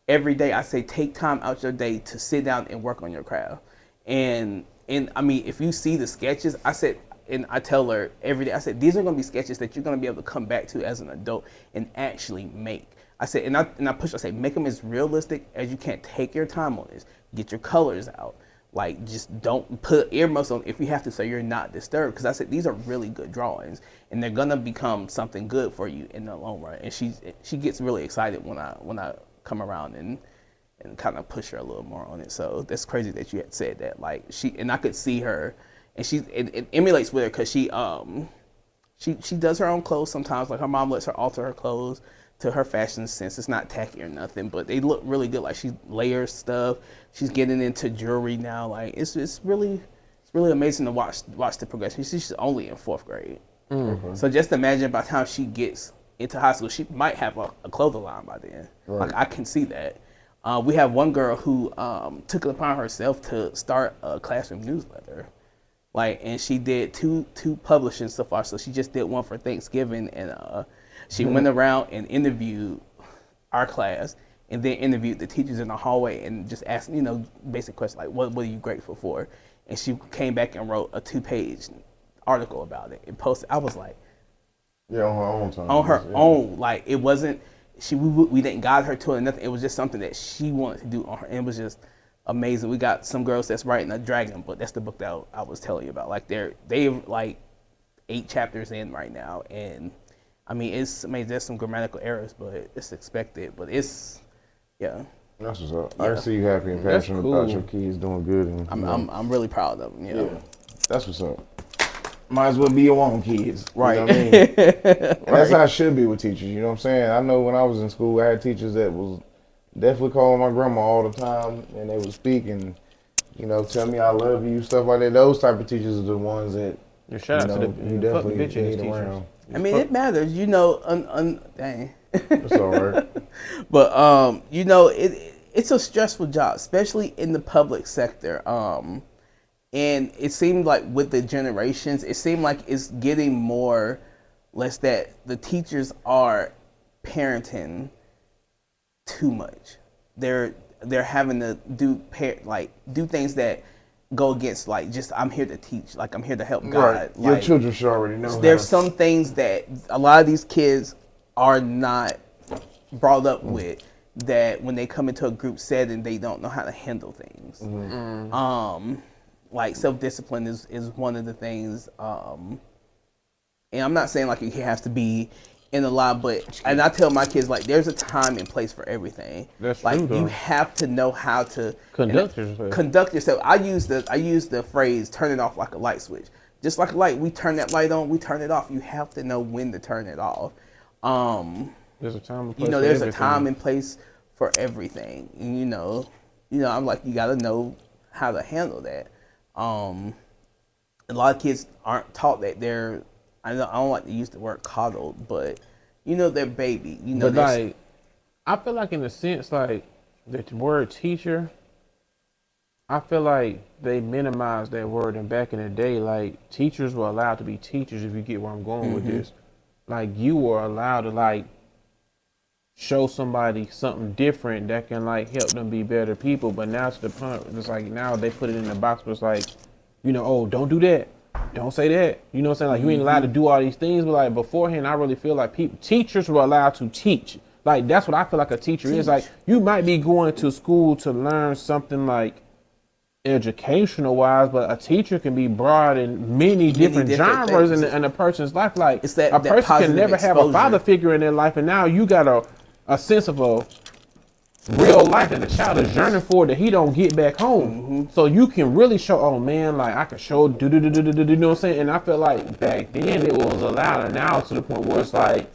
every day. I say, take time out your day to sit down and work on your craft. And I mean, if you see the sketches, I said, and I tell her every day, I said, these are going to be sketches that you're going to be able to come back to as an adult and actually make. I said, and I push, I say, make them as realistic as you can. Take your time on this. Get your colors out. Like, just don't put earmuffs on if you have to, so you're not disturbed. Because I said, these are really good drawings, and they're gonna become something good for you in the long run. And she gets really excited when I come around and kind of push her a little more on it. So that's crazy that you had said that. Like, I could see her, and it emulates with her because she does her own clothes sometimes. Like, her mom lets her alter her clothes to her fashion sense. It's not tacky or nothing, but they look really good. Like, she layers stuff. She's getting into jewelry now. Like, it's really amazing to watch the progression. She's only in 4th grade. Mm-hmm. So just imagine by the time she gets into high school, she might have a clothing line by then. Right. Like, I can see that. We have one girl who took it upon herself to start a classroom newsletter. Like, and she did two publishings so far. So she just did one for Thanksgiving, and she went around and interviewed our class, and then interviewed the teachers in the hallway and just asked, basic questions like, what are you grateful for? And she came back and wrote a 2-page article about it and posted. I was like, yeah, on her own time. On her own. Like, it wasn't, we didn't guide her to it or nothing. It was just something that she wanted to do on her. And it was just amazing. We got some girls that's writing a dragon book. That's the book that I was telling you about. Like, they've like 8 chapters in right now, and I mean, there's some grammatical errors, but it's expected. But it's, yeah. That's what's up. Yeah. I can see you happy and passionate about your kids doing good. And, I'm really proud of them. Yeah. That's what's up. Might as well be your own kids. Right. You know what I mean? That's how it should be with teachers. You know what I'm saying? I know when I was in school, I had teachers that was definitely calling my grandma all the time, and they would speak and, tell me I love you, stuff like that. Those type of teachers are the ones that, shout out to you definitely need around. I mean, it matters, dang. It's all right. But, it's a stressful job, especially in the public sector. And it seemed like with the generations, it seemed like it's getting more less that the teachers are parenting too much. They're having to do things that go against, like, just, I'm here to teach, like, I'm here to help God. Right. Your children should already know. There's some things that a lot of these kids are not brought up with, that when they come into a group setting, they don't know how to handle things. Mm-hmm. Like, self-discipline is one of the things. And I'm not saying like it has to be in a lot, and I tell my kids, like, there's a time and place for everything. That's like, true, though. you have to know how to conduct yourself. I use the phrase "turn it off like a light switch." Just like a light, we turn that light on, we turn it off. You have to know when to turn it off. There's a time and place. There's a time and place for everything. And I'm like, you got to know how to handle that. A lot of kids aren't taught that they're. I don't like to use the word coddled, but they're baby. But like, I feel like in a sense, like the word teacher, I feel like they minimized that word. And back in the day, like, teachers were allowed to be teachers. If you get where I'm going with this, like, you were allowed to like show somebody something different that can like help them be better people. But now to the point, it's like now they put it in the box where it's like, oh, don't do that. Don't say that. You know what I'm saying? Like, you ain't allowed to do all these things. But like beforehand, I really feel like teachers were allowed to teach. Like, that's what I feel like a teacher is. Like, you might be going to school to learn something like educational wise, but a teacher can be broad in many different genres in a person's life. Like, it's that a person can never exposure. have a father figure in their life, and now you got a sense of a real life that the child is yearning for that he don't get back home. So you can really show, oh man, like, I can show you know what I'm saying? And I feel like back then it was allowed, and now to the point where it's like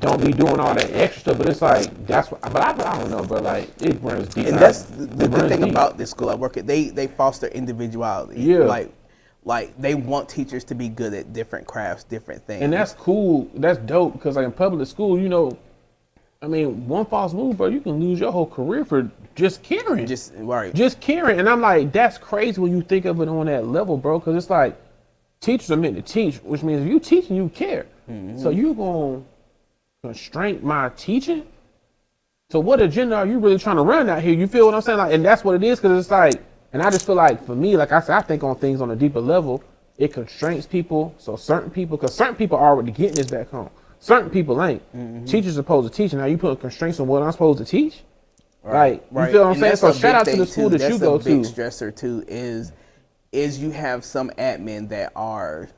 don't be doing all that extra stuff. But it's like that's what. But I don't know, bro. Like it runs deep. And that's the good thing about this school I work at. They foster individuality. Yeah. Like they want teachers to be good at different crafts, different things. And that's cool. That's dope because like in public school, you know, I mean, one false move, bro, you can lose your whole career for just caring. Just right. Just caring. And I'm like, that's crazy when you think of it on that level, bro. Because it's like teachers are meant to teach, which means if you teaching, you care. Mm-hmm. So you gonna constrain my teaching? So what agenda are you really trying to run out here? You feel what I'm saying? Like, and that's what it is, because it's like, and I just feel like for me, like I said, I think on things on a deeper level, it constrains people. So certain people, because certain people are already getting this back home. Certain people ain't. Mm-hmm. Teachers are supposed to teach, and now you putting constraints on what I'm supposed to teach? Right. Like, you feel what I'm saying? So shout out to the school that you go to. That's a big stressor too, is you have some admin that are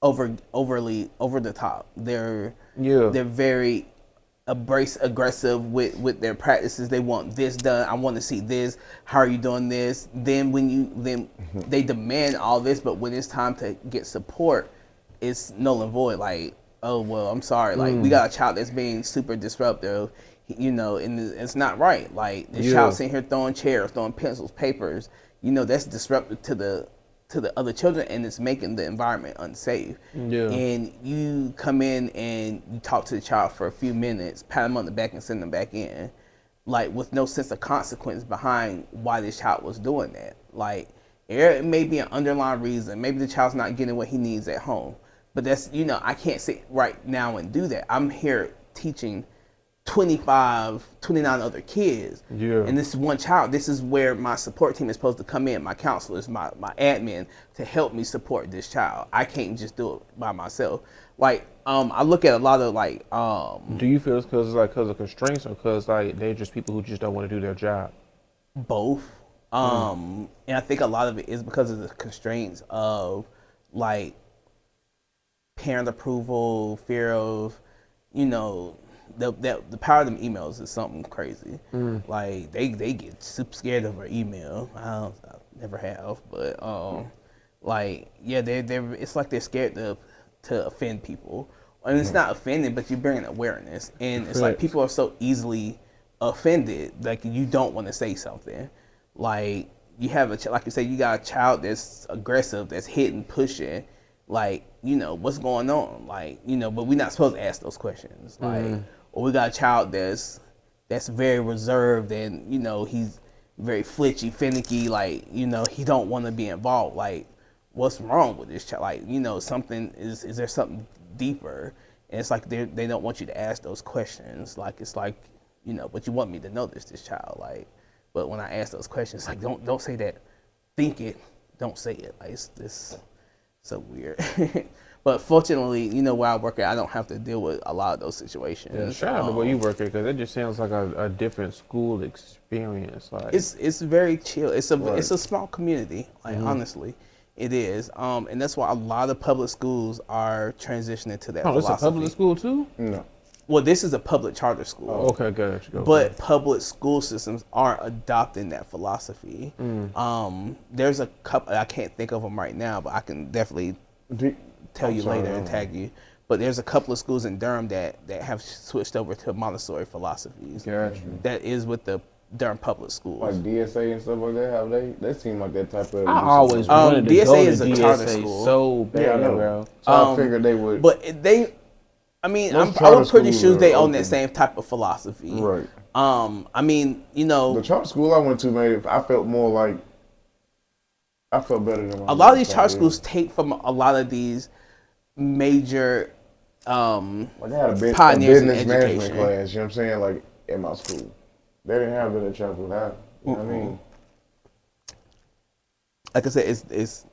overly over the top. They're very aggressive with their practices. They want this done. I want to see this. How are you doing this? Then they demand all this, but when it's time to get support, it's null and void. Like, oh well, I'm sorry. Like we got a child that's being super disruptive, you know, and it's not right. Like the child sitting here throwing chairs, throwing pencils, papers. You know, that's disruptive to the other children, and it's making the environment unsafe. Yeah. And you come in and you talk to the child for a few minutes, pat them on the back and send them back in, like with no sense of consequence behind why this child was doing that. Like it may be an underlying reason. Maybe the child's not getting what he needs at home. But that's, you know, I can't sit right now and do that. I'm here teaching 29 other kids. Yeah. And this is one child. This is where my support team is supposed to come in, my counselors, my admin, to help me support this child. I can't just do it by myself. Like, I look at a lot of like do you feel it's because of constraints, or because like they're just people who just don't want to do their job? Both. And I think a lot of it is because of the constraints of like parent approval, fear of, you know, the power of them emails is something crazy. Like they get super scared of our email. I never have, but like they're it's like they're scared to offend people. And it's not offending, but you're bringing awareness, and it's like people are so easily offended. Like you don't want to say something. Like you have like you say, you got a child that's aggressive, that's hitting, pushing. Like, you know, what's going on? Like, you know, but we're not supposed to ask those questions. Like, or we got a child that's very reserved, and, you know, he's very flitchy, finicky. Like, you know, he don't want to be involved. Like, what's wrong with this child? Like, you know, is there something deeper? And it's like they don't want you to ask those questions. Like, it's like, you know, but you want me to know this child. Like, but when I ask those questions, like, don't say that. Think it. Don't say it. Like, it's so weird. But fortunately, you know, where I work at, I don't have to deal with a lot of those situations. Yeah, shout out to where you work at, because it just sounds like a different school experience. Like it's very chill. It's a small community. Like honestly, it is. And that's why a lot of public schools are transitioning to that philosophy. It's a public school too? No. Well, this is a public charter school. Oh, okay, gotcha. But public school systems aren't adopting that philosophy. There's a couple, I can't think of them right now, but I can definitely tell you later and tag you. But there's a couple of schools in Durham that have switched over to Montessori philosophies. Gotcha. That is with the Durham public schools. Like DSA and stuff like that, have they seem like that type of... I always wanted to DSA go to is a charter school. So bad, yeah, I know. bro. So I figured they would... But I was pretty sure they own that same type of philosophy. Right. I mean, you know... The charter school I went to, man, I felt more like... I felt better than... A lot of these charter schools take from a lot of these major like I had a pioneers business in management education. class, you know what I'm saying? Like, in my school. They didn't have that at Chapel High. You know what I mean? Like I said, it's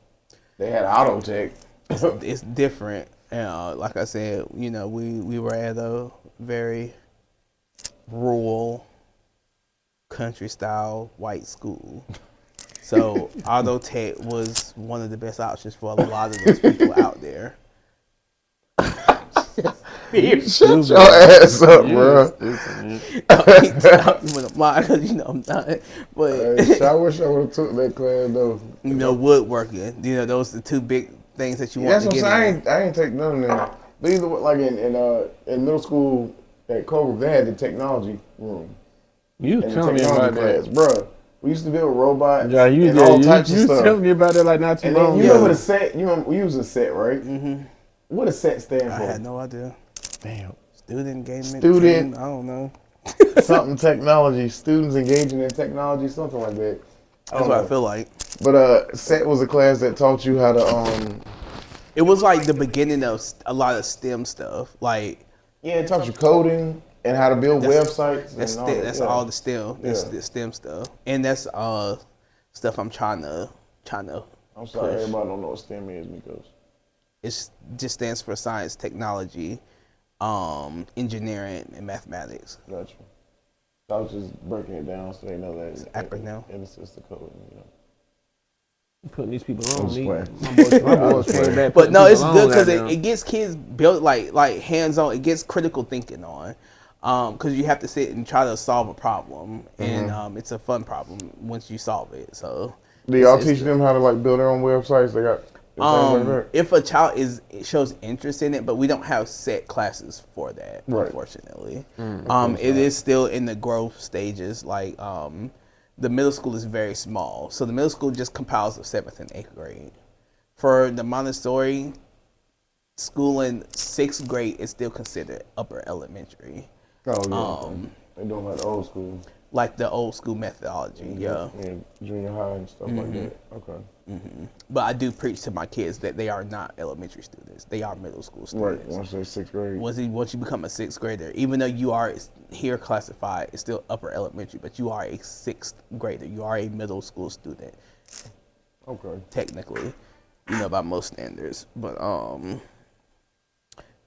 They had auto tech. it's different. Like I said, you know, we were at a very rural, country style white school. So auto tech was one of the best options for a lot of those people out there. Shut your ass up, bro. Because, you know, I'm not. But I wish I would have took that class, though. You know, woodworking. You know, those are the two big things that you want That's to what get I'm in. saying. I ain't take none of them. But either way, like in middle school at Cove, they had the technology room. You And tell the me about technology that. class, bruh. We used to build robots Yeah, you and did. all You types of stuff. tell me about that like not too And long then you ago. remember the set? You remember we use a set, right? Mm-hmm. What does set stand I for? had no idea. Damn. Student engagement. Student- team, I don't know. Something technology. Students engaging in technology, something like that. That's what I feel like. But set was a class that taught you how to It was like the beginning of a lot of STEM stuff. Like it taught you coding and how to build websites. that's and all that. that's Yeah. all the STEM. That's Yeah. the STEM stuff, and that's stuff I'm trying to. I'm sorry, push. everybody don't know what STEM is because It just stands for science, technology, engineering, and mathematics. gotcha. I was just breaking it down so they know that it's acronym. And it's just the code, you know. Putting these people I'm on just me. playing. My boys came back. But putting no, it's people good on because goddamn. it gets kids built like hands on. It gets critical thinking on, because you have to sit and try to solve a problem, and it's a fun problem once you solve it. So Do y'all it's teach them how to like build their own websites? They got things like that? if a child shows interest in it, but we don't have set classes for that, Right. unfortunately. It is still in the growth stages. Like the middle school is very small, so the middle school just compiles of 7th and 8th grade. For the Montessori school in 6th grade is still considered upper elementary, Oh yeah. They doing like the old school. like the old school methodology. Yeah. And junior high and stuff like that. Okay. But I do preach to my kids that they are not elementary students; they are middle school Right. students. Once they're 6th grade. Once you become a 6th grader, even though you are here classified, it's still upper elementary, but you are a 6th grader. You are a middle school student, Okay. technically, by most standards. But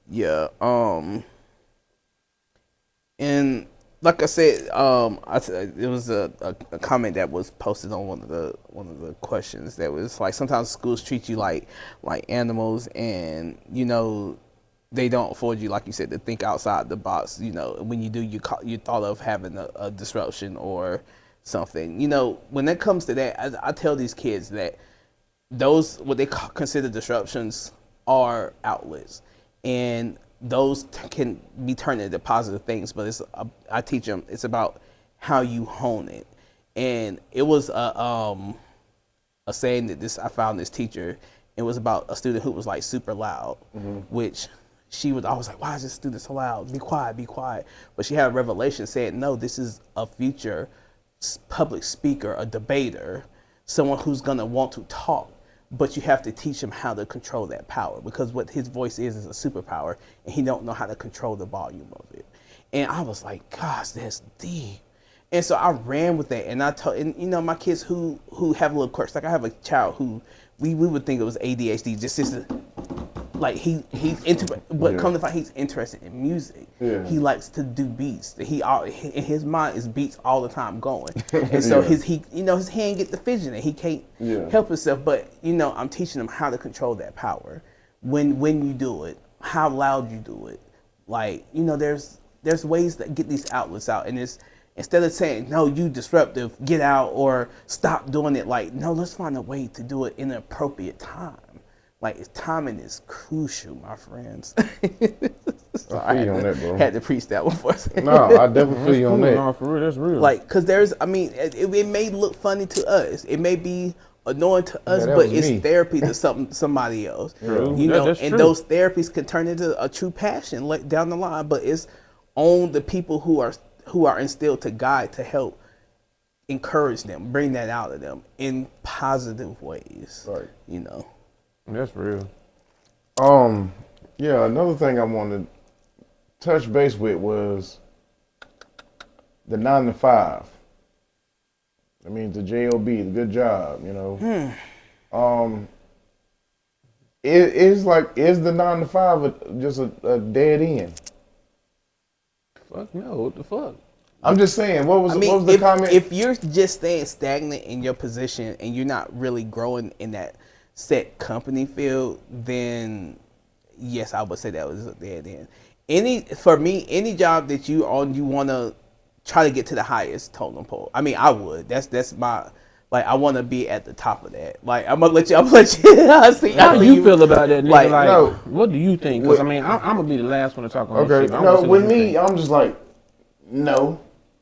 yeah, and like I said, it was a comment that was posted on one of the questions that was like sometimes schools treat you like animals, and they don't afford you, like you said, to think outside the box. When you do, you thought of having a disruption or something. When it comes to that, I tell these kids that those what they consider disruptions are outlets, and those can be turned into positive things. But I teach them it's about how you hone it. And it was a saying that I found this teacher. It was about a student who was like super loud, which she was always like, "Why is this student so loud? Be quiet, be quiet." But she had a revelation saying, "No, this is a future public speaker, a debater, someone who's gonna want to talk." But you have to teach him how to control that power, because what his voice is a superpower, and he don't know how to control the volume of it. And I was like, gosh, that's deep. And so I ran with that, and I told, and my kids who have little quirks, like I have a child who we would think it was ADHD, just like he's interested, but come to find he's interested in music. Yeah. He likes to do beats. In his mind is beats all the time going, and so his hand get the fidgeting. He can't help himself. But I'm teaching him how to control that power. When you do it, how loud you do it. Like there's ways to get these outlets out, and it's instead of saying no, you disruptive, get out or stop doing it. Like no, let's find a way to do it in an appropriate time. Like timing is crucial, my friends. So I feel you on that, bro. Had to preach that one for a second. No, I definitely feel you on that. No, for real, that's real. Like, cause it may look funny to us. It may be annoying to us, that but was it's me. therapy to somebody else. True. That's And true. those therapies can turn into a true passion down the line. But it's on the people who are instilled to guide to help encourage them, bring that out of them in positive ways. Right. That's real. Yeah, another thing I wanted to touch base with was the 9 to 5. I mean, the job, the good job. Is the 9 to 5 just a dead end? Fuck no, what the fuck? I'm just saying. What was the if, comment? If you're just staying stagnant in your position and you're not really growing in that set company field, then yes, I would say that was a dead end. Any job that you want to try to get to the highest totem pole. I mean, I would. That's my Like I want to be at the top of that. Like I'm gonna let you. I see. How do you feel about that, nigga? Like, Like, no. what do you think? Because I mean, I'm gonna be the last one to talk on Okay, this shit. but I no, wanna see with what you me, think. I'm just like, no.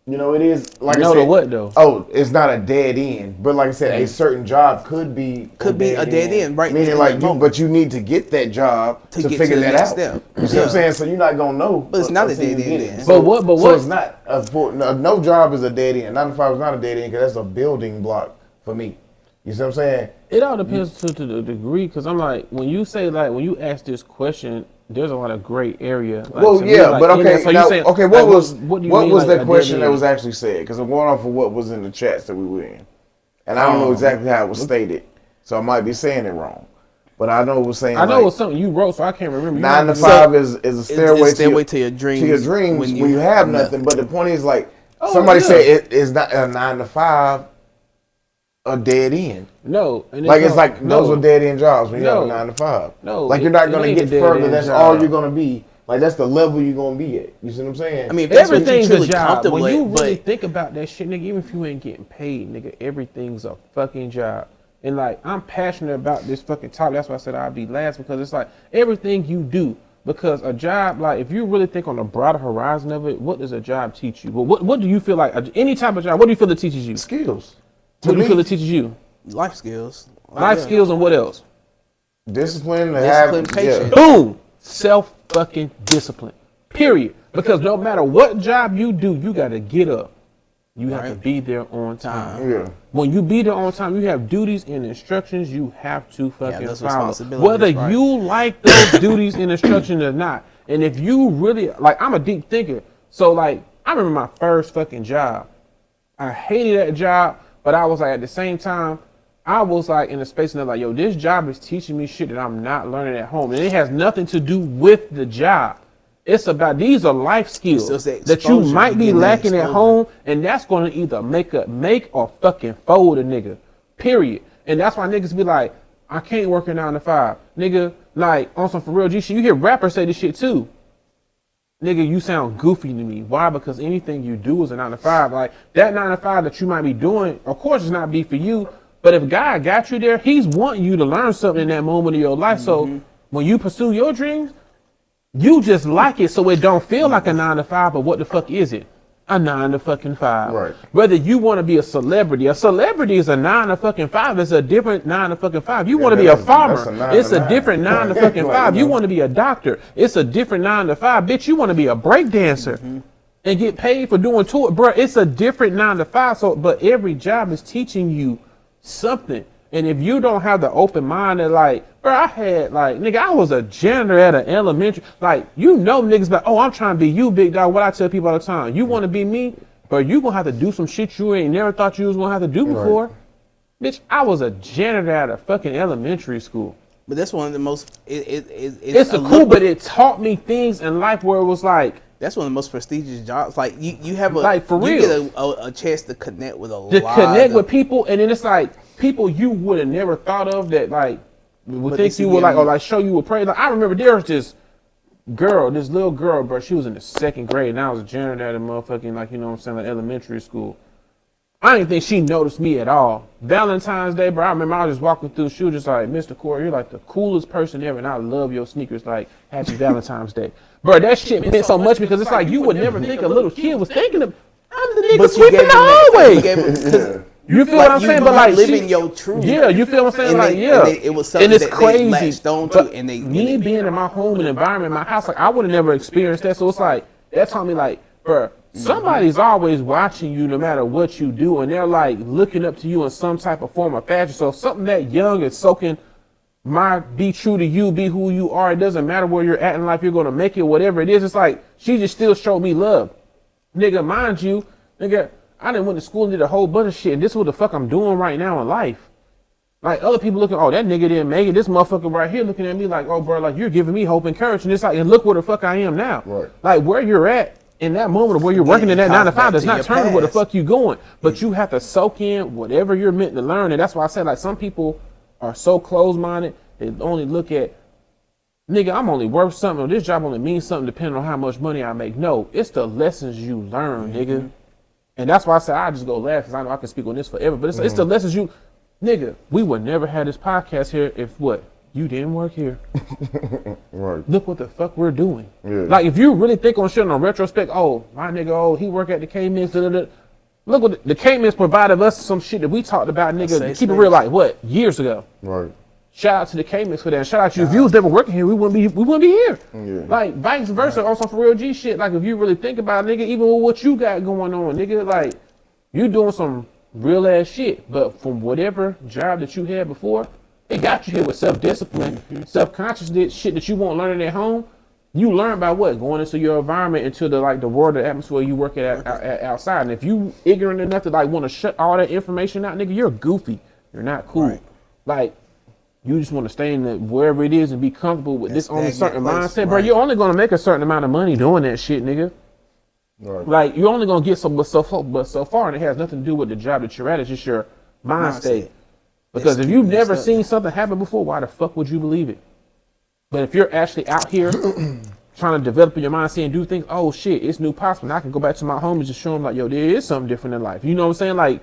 You know, it is like No I to said. what though? Oh, it's not a dead end, but like I said, a certain job could be a dead end, right? Meaning, in like that you, moment. but you need to get that job to get figure to the that next out. step. You see what I'm saying? So you're not gonna know. But it's not a until you dead get end it. then. So, But what- So it's not no job is a dead end. 9 to 5 is not a dead end because that's a building block for me. You see what I'm saying? It all depends to the degree, because I'm like, when you say, like, when you ask this question, there's a lot of gray area. Like, Well, to me, yeah, like, but in okay, that- so now, you saying, okay. like, What was do you what mean, was like, a that question dead that end? was actually said? Because I'm going off of what was in the chats that we were in, and I don't know exactly how it was stated, so I might be saying it wrong. But I know it was saying I know like, it was something you wrote, so I can't remember. You 9 to might- 5 is a stairway, to your dreams. To your dreams when you have nothing. But the point is like Oh, somebody yeah. said it is not a 9 to 5 a dead end. No. And Like it's like no. those are dead end jobs when you have a No. 9 to 5. No, like you're not it gonna ain't a get dead further. end That's job. all you're gonna be. Like that's the level you're gonna be at. You see what I'm saying? I mean, if that's what you're Everything's a truly job. comfortable When you with, really but think about that shit, nigga, even if you ain't getting paid, nigga, everything's a fucking job. And like, I'm passionate about this fucking topic. That's why I said I'll be last, because it's like everything you do. Because a job, like, if you really think on the broader horizon of it, what does a job teach you? Well, what do you feel like any type of job? What do you feel it teaches you? skills. What do you feel it teaches you? life skills. Life skills and what else? Discipline, to Discipline, have, patience. Boom! Self fucking discipline. Period. Because no matter what job you do, you gotta get up. You have to be there on time. Yeah. When you be there on time, you have duties and instructions you have to fucking those follow. responsibilities, Whether right. you like those duties and instructions or not. And if you really, like, I'm a deep thinker. So, like, I remember my first fucking job. I hated that job, but I was like, at the same time, I was like in a space and they're like, yo, this job is teaching me shit that I'm not learning at home. And it has nothing to do with the job. It's about, these are life skills It's just that you exposure, might be getting that lacking at exposure. home, and that's going to either make or fucking fold a nigga, period. And that's why niggas be like, I can't work a 9 to 5. Nigga, like, on some for real G shit, you hear rappers say this shit too. Nigga, you sound goofy to me. Why? Because anything you do is a 9 to 5. Like, that 9 to 5 that you might be doing, of course it's not be for you, but if God got you there, he's wanting you to learn something in that moment of your life. So when you pursue your dreams, you just like it, so it don't feel like a 9 to 5, but what the fuck is it? A 9 to fucking 5. Right. Whether you want to be a celebrity is a 9 to fucking 5. It's a different 9 to fucking 5. You want to be a that's a farmer, 9 it's to a 9. different 9 to Right. fucking Like, 5. you You know. want to be a doctor, it's a different 9 to 5. Bitch, you want to be a break dancer and get paid for doing tour, bro. It's a different 9 to 5. So, but every job is teaching you something. And if you don't have the open mind that, like, bro, I had, like, nigga, I was a janitor at an elementary. Like, you know niggas like, oh, I'm trying to be you, big dog. What I tell people all the time, you want to be me, but you going to have to do some shit you ain't never thought you was going to have to do before. Bitch, I was a janitor at a fucking elementary school. But that's one of the most. It's a cool, but it taught me things in life where it was like, That's one of the most prestigious jobs. Like you have a Like, for you real. get a chance to connect with a to lot connect of, with people, and then it's like people you would have never thought of that, like, would But think this you is would like, getting- or like show you a praise. Like, I remember there was this girl, this little girl, bro. She was in the 2nd grade, and I was a janitor at a motherfucking, like, you know what I'm saying, like elementary school. I didn't think she noticed me at all. Valentine's Day, bro, I remember I was just walking through, she was just like, Mr. Corey, you're like the coolest person ever, and I love your sneakers, like, happy Valentine's Day. Bro, that shit meant so much because it's like you would never think a little kid was thinking of, I'm the nigga But you sweeping gave the them that- hallway. you gave them- 'cause You feel like what I'm you saying? But like, living she- your truth. Yeah, you feel what I'm saying? And Like, they- yeah. and it was something and it's that they crazy. latched onto, But and they- me being in my home and environment, my house, like, I would have never experienced that. So it's like, that taught me, like, bruh, somebody's always watching you no matter what you do, and they're like looking up to you in some type of form or fashion. So if something that young is soaking my be true to you, be who you are, it doesn't matter where you're at in life, you're gonna make it, whatever it is. It's like she just still showed me love. Nigga, mind you, nigga, I done went to school and did a whole bunch of shit, and this is what the fuck I'm doing right now in life. Like, other people looking, oh, that nigga didn't make it. This motherfucker right here looking at me like, oh, bro, like, you're giving me hope and courage. And it's like, and look where the fuck I am now. Right. Like, where you're at in that moment of where you're working in that it 9 to ties 5 back does to not your turn to where the past. fuck you going. But you have to soak in whatever you're meant to learn. And that's why I said, like, some people are so closed-minded, they only look at, nigga, I'm only worth something, or this job only means something depending on how much money I make. No, it's the lessons you learn, nigga. And that's why I said I just go laugh because I know I can speak on this forever. But it's the lessons you, nigga, we would never have this podcast here if what? You didn't work here. Right. Look what the fuck we're doing. Yeah. Like if you really think on shit on retrospect, oh, my nigga, oh, he work at the K-Mix, look what the K-Mix provided us some shit that we talked about, nigga, keep it real, like what, years ago. Right. Shout out to the K-Mix for that. Shout out to you. If you was never working here, we wouldn't be here. Yeah. Like vice versa, on some for real G shit. Like if you really think about it, nigga, even with what you got going on, nigga, like you doing some real ass shit. But from whatever job that you had before, it got you here with self-discipline, self-conscious shit that you won't learn at home. You learn by what? Going into your environment, into the world, the atmosphere you work at outside. And if you ignorant enough to want to shut all that information out, nigga, you're goofy. You're not cool. Right. Like you just want to stay in wherever it is and be comfortable with this only certain mindset, bro. You're only gonna make a certain amount of money doing that shit, nigga. Right. Like you're only gonna get so far, and it has nothing to do with the job that you're at. It's just your mind state. Because if you've never seen something happen before, why the fuck would you believe it? But if you're actually out here trying to develop your mindset and do things, oh shit, it's new possible. Now I can go back to my homies and show them like, yo, there is something different in life. You know what I'm saying? Like,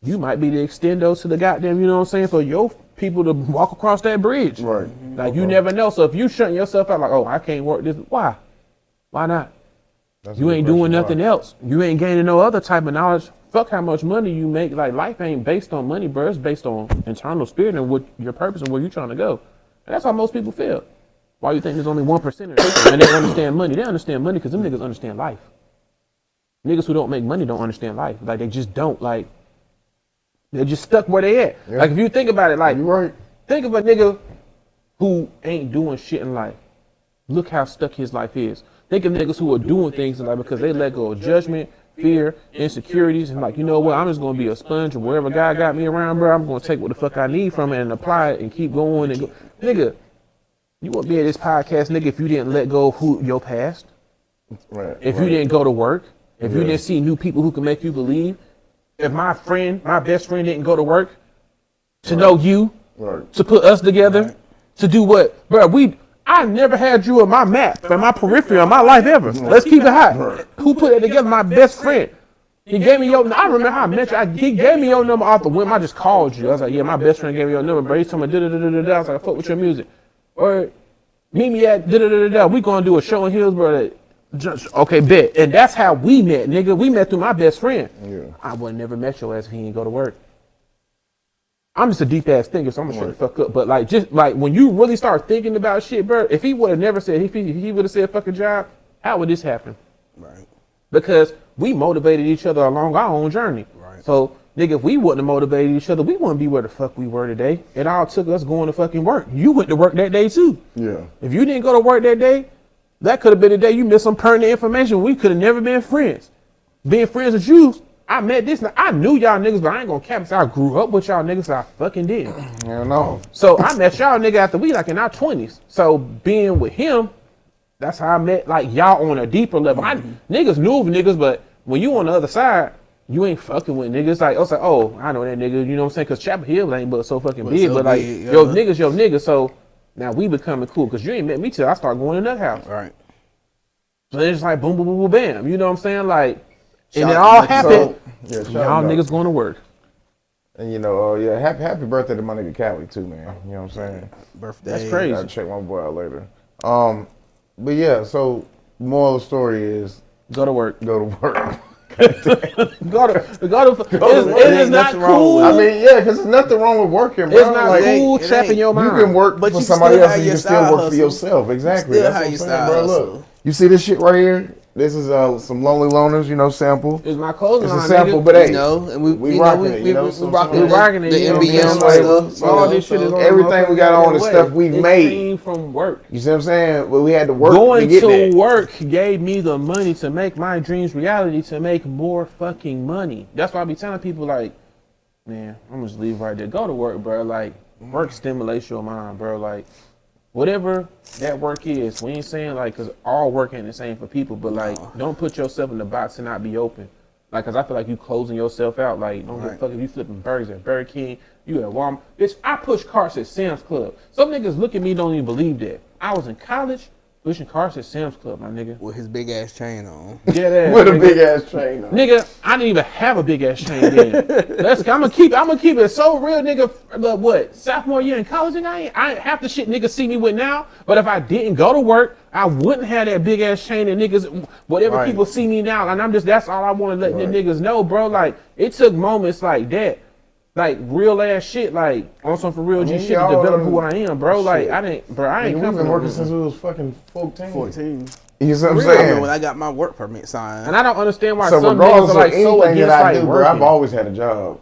you might be the extendo to the goddamn, you know what I'm saying, for your people to walk across that bridge. Right. Like, you never know. So if you shutting yourself out like, oh, I can't work this, why? Why not? You ain't doing nothing else. You ain't gaining no other type of knowledge. Fuck how much money you make. Like, life ain't based on money, bro. It's based on internal spirit and what your purpose and where you're trying to go. And that's how most people feel. Why you think there's only 1% and they understand money? They understand money because them niggas understand life. Niggas who don't make money don't understand life. Like, they just don't. Like, they're just stuck where they at. Yeah. Like, if you think about it, like, think of a nigga who ain't doing shit in life. Look how stuck his life is. Think of niggas who are doing things in life because they let go of judgment, fear, insecurities, and like, you know what, I'm just gonna be a sponge, and wherever God got me around, bro, I'm gonna take what the fuck I need from it and apply it and keep going and go. Nigga, you wouldn't be at this podcast, nigga, if you didn't let go of your past. Right. If you didn't go to work, if you didn't see new people who can make you believe. If my best friend didn't go to work to know you, to put us together, to do what? Bro, I never had you in my map, in my periphery of my life ever. Let's keep it hot. Who put it together? My best friend. He gave me your, I remember how I met you. He gave me your number off the whim. I just called you. I was like, yeah, my best friend gave me your number, bro. He's telling me da-da-da-da-da. I was like, fuck with your music. Or meet me at da-da-da-da-da. We gonna do a show in Hillsborough. Okay, bet. And that's how we met, nigga. We met through my best friend. Yeah. I would never met your ass if he didn't go to work. I'm just a deep ass thinker, so I'm gonna shut the fuck up. But like, just like when you really start thinking about shit, bro, if he would have never said, if he would have said fucking job, how would this happen? Right. Because we motivated each other along our own journey. Right. So, nigga, if we wouldn't have motivated each other, we wouldn't be where the fuck we were today. It all took us going to fucking work. You went to work that day too. Yeah. If you didn't go to work that day, that could have been the day you missed some pertinent information. We could have never been friends. Being friends with you, I met this. I knew y'all niggas, but I ain't gonna cap. I grew up with y'all niggas, so I fucking did. Hell no. So I met y'all nigga after we like in our 20s. So being with him, that's how I met like y'all on a deeper level. Niggas knew of niggas, but when you on the other side, you ain't fucking with niggas. Like, I was like, oh, I know that nigga. You know what I'm saying? Because Chapel Hill ain't but so fucking big. So but like, yo niggas. So now we becoming cool because you ain't met me till I start going in that house. Right. So it's like boom, boom, boom, boom, bam. You know what I'm saying? Like, and it all happened. Y'all niggas going to work. And you know, happy birthday to my nigga Cali too, man. You know what I'm saying? Birthday. That's crazy. Gotta check my boy out later. But yeah, so moral of the story is go to work. Go to work. Go to. It is not cool. I mean, yeah, because there's nothing wrong with working, bro. It's not like, cool trapping your mind. You can work for somebody else and you can still work for yourself. Exactly. That's what I'm saying, bro. Look, you see this shit right here? This is some Lonely Loners, you know, sample. It's my clothing line, it's a sample, nigga. but hey, you know, and we rocking it, you know. We rocking it. The MBM stuff. All this shit is on everything we got on is stuff we've made. Came from work. You see what I'm saying? Well, we had to work Going to get to that. work gave me the money to make my dreams reality, to make more fucking money. That's why I be telling people like, man, I'm gonna just leave right there. Go to work, bro. Like, work stimulates your mind, bro. Like, whatever that work is, we ain't saying like, cause all work ain't the same for people, but like, don't put yourself in the box and not be open. Like, cause I feel like you closing yourself out. Like, don't give a fuck if you flipping burgers at Burger King, you at Walmart. Bitch, I push carts at Sam's Club. Some niggas look at me, don't even believe that. I was in college, Pushing carts at Sam's Club, my nigga. With his big ass chain on. Yeah, that With a nigga. big ass chain on. Nigga, I didn't even have a big ass chain then. I'm gonna keep it so real, nigga. What, sophomore year in college, and I ain't half the shit niggas see me with now. But if I didn't go to work, I wouldn't have that big ass chain and niggas, whatever people see me now. And that's all I want to let the niggas know, bro. Like, it took moments like that. Like real ass shit, like on some for real G shit to develop who I am, bro. Like I ain't We've been working since we was fucking 14. 14. You see what I'm I saying? remember when I got my work permit signed. and I don't understand why So some regardless niggas are like of so anything against that I like do, bro, working. I've always had a job.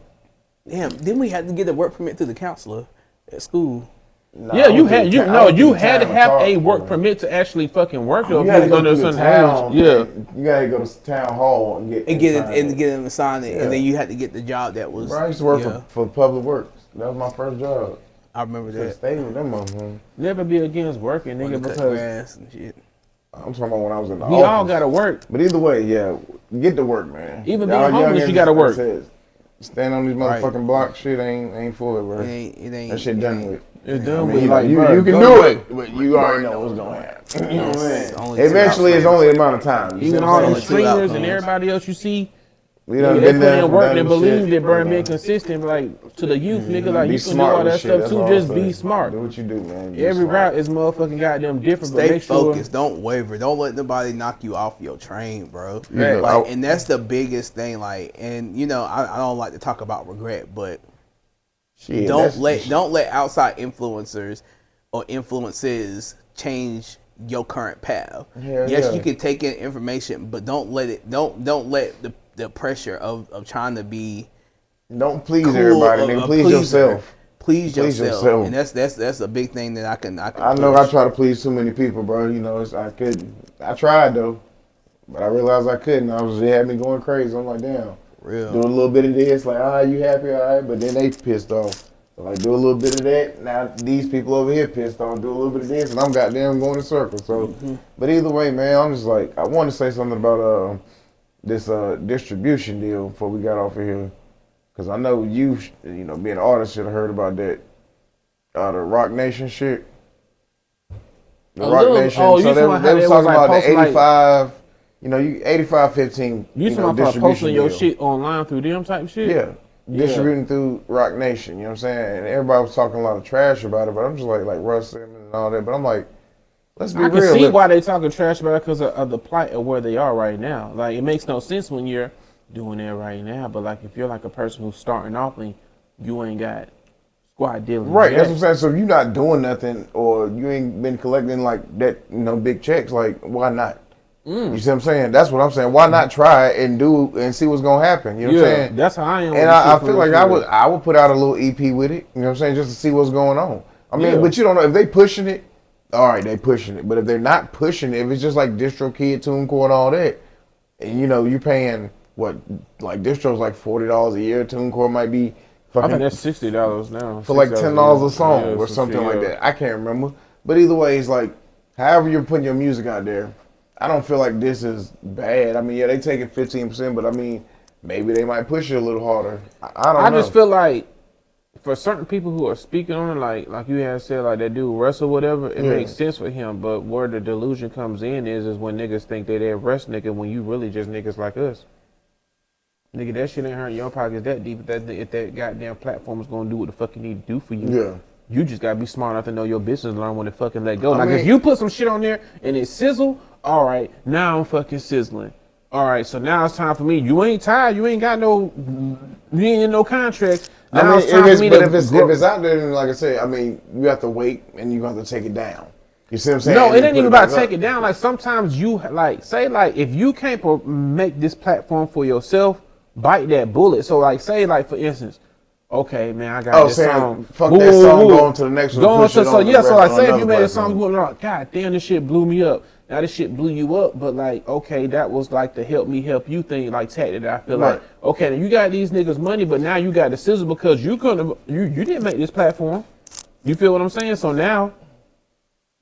Damn, didn't we have to get a work permit through the counselor at school? Nah, Yeah, I you went had through you the no, town- you I went through had to the have town a talk, work bro. permit to actually fucking work though. You If gotta you go was under through the certain town. age. Yeah. You gotta go to town hall and get Them to sign it, and then you had to get the job that was. Bro, I used to work yeah, for public works. That was my first job. I remember Could've that. stayed with them motherfuckers. Never be against working, nigga, Cut because grass and shit. I'm talking about when I was in the we office. all gotta work. But either way, yeah, get to work, man. Even Y'all being homeless, youngins, you gotta like I work. said, stand on these motherfucking blocks, shit ain't for it, bro. It ain't. That shit done with. It's I done mean, with you, like, you, bro, you can go do to it, but you already know what's gonna happen. You know what I'm It's saying? only Eventually, it's only the amount of time. You see even what all I'm the only saying? two streamers and outcomes. everybody else you see, We nigga, done they been put there, in work done and the believe shit. that bro being consistent, like to the youth, nigga, like Be you can do smart all with that shit, stuff that's too. all Just I'm be saying. smart. Do what you do, man. Be Every smart. route is motherfucking goddamn different, but Stay make sure focused. Don't waver. Don't let nobody knock you off your train, bro. Yeah, Like, and that's the biggest thing. Like, and you know, I don't like to talk about regret, but Shit, don't that's- let outside influencers or influences change your current path. Hell Yes, yeah. you can take in information, but don't let the pressure of trying to be Don't please cool, everybody, nigga. Please pleaser. yourself. Please Please yourself. yourself. And that's a big thing that I can I know I push. try to please too many people, bro. You know, I couldn't. I tried though, but I realized I couldn't. It had me going crazy. I'm like, damn. Real. Do a little bit of this, like, you happy, all right? But then they pissed off. So, like, do a little bit of that. Now these people over here pissed off. Do a little bit of this, and I'm goddamn going in circles. So, but either way, man, I'm just like, I want to say something about this distribution deal before we got off of here, because I know you know, being an artist, should have heard about that. The Rock Nation shit. The A Rock little- Nation. oh, you So talking about how they they was was, talking like, about the posting, like- 85. You know, 85-15. you know, talking about distribution posting your deal. shit online through them type shit. Yeah. Distributing through Rock Nation, you know what I'm saying? And everybody was talking a lot of trash about it, but I'm just like Russ Simmons and all that. But I'm like, let's be I real. can see Look, why they talking trash about it because of the plight of where they are right now. Like it makes no sense when you're doing that right now. But like if you're like a person who's starting off and you ain't got squad dealing, right, that's what I'm saying. So if you're not doing nothing or you ain't been collecting like that, you know, big checks, like why not? You see what I'm saying? That's what I'm saying. Why not try it and do and see what's gonna happen? You know what I'm saying? That's how I am. And I feel like I would put out a little EP with it. You know what I'm saying? Just to see what's going on. I mean, Yeah. but you don't know if they pushing it. All right, they pushing it. But if they're not pushing it, if it's just like DistroKid, TuneCore, and all that, and you know you paying what, like distro's like $40 a year. TuneCore might be I fucking think that's $60 now for like $10 a song Yeah, or some something shit, like yeah. that. I can't remember. But either way, it's like however you're putting your music out there. I don't feel like this is bad. I mean, yeah, they take it 15%, but I mean, maybe they might push it a little harder. I don't know. I just feel like for certain people who are speaking on it, like you had said, like that dude Russ or whatever, it makes sense for him. But where the delusion comes in is when niggas think they that Russ nigga when you really just niggas like us. Nigga, that shit ain't hurting your pockets that deep. If that goddamn platform is gonna do what the fuck you need to do for you. Yeah. You just gotta be smart enough to know your business and learn when to fucking let go. I Like mean- if you put some shit on there and it sizzle, all right, now I'm fucking sizzling. All right, so now it's time for me. You ain't tired. You ain't got no. You ain't in no contract. Now I mean, it's time for me to. if it's out there, then like I said, I mean, you have to wait and you have to take it down. You see what I'm saying? No, And it then ain't put even about back up. take it down. Like sometimes you like say like if you can't make this platform for yourself, bite that bullet. So like say like for instance, okay man, I got Oh, this saying, song. fuck that song, go on to the next one. Go on push to it so on the yeah. So rest- like on say if another you made a platform. song, you're like, God damn, this shit blew me up. Now this shit blew you up, but like okay, that was like the help me help you thing, like tactic that I feel Right. like okay, now you got these niggas money, but now you got the scissors because you couldn't you didn't make this platform. You feel what I'm saying? So now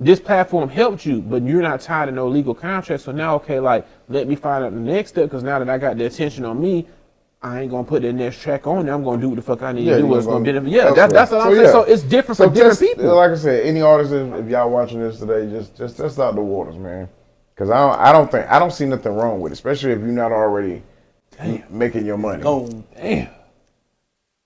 this platform helped you, but you're not tied to no legal contract. So now, okay, like, let me find out the next step because now that I got the attention on me, I ain't gonna put the next track on there. I'm gonna do what the fuck I need Yeah, to do. you're What's gonna gonna- benefit? Yeah, elsewhere. that's what I'm So, saying. yeah. So it's different So for different test, people. like I said, any artists, if y'all watching this today, just test out the waters, man. Because I don't see nothing wrong with it, especially if you're not already making your money. Oh, Damn.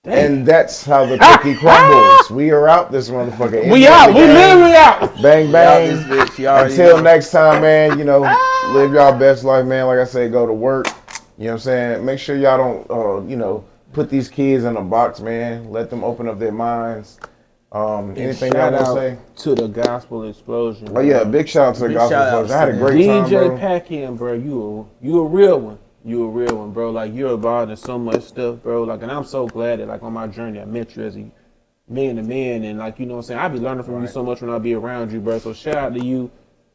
And that's how the cookie crumbles. We are out this motherfucker. We out. We literally out. Bang bang. Y'all this bitch, you already Until know. next time, man. Live y'all best life, man. Like I say, go to work. You know what I'm saying? Make sure y'all don't, put these kids in a box, man. Let them open up their minds. Anything y'all Shout want to out say? to the Gospel Explosion. Oh yeah, big shout out to the Big Gospel shout out Explosion. I had a to great time, DJ bro. Pac-In, bro, you a real one. You a real one, bro. Like, you're involved in so much stuff, bro. Like, and I'm so glad that, like, on my journey, I met you as a man to man, and like, you know what I'm saying. I be learning from you so much when I be around you, bro. So shout out to you,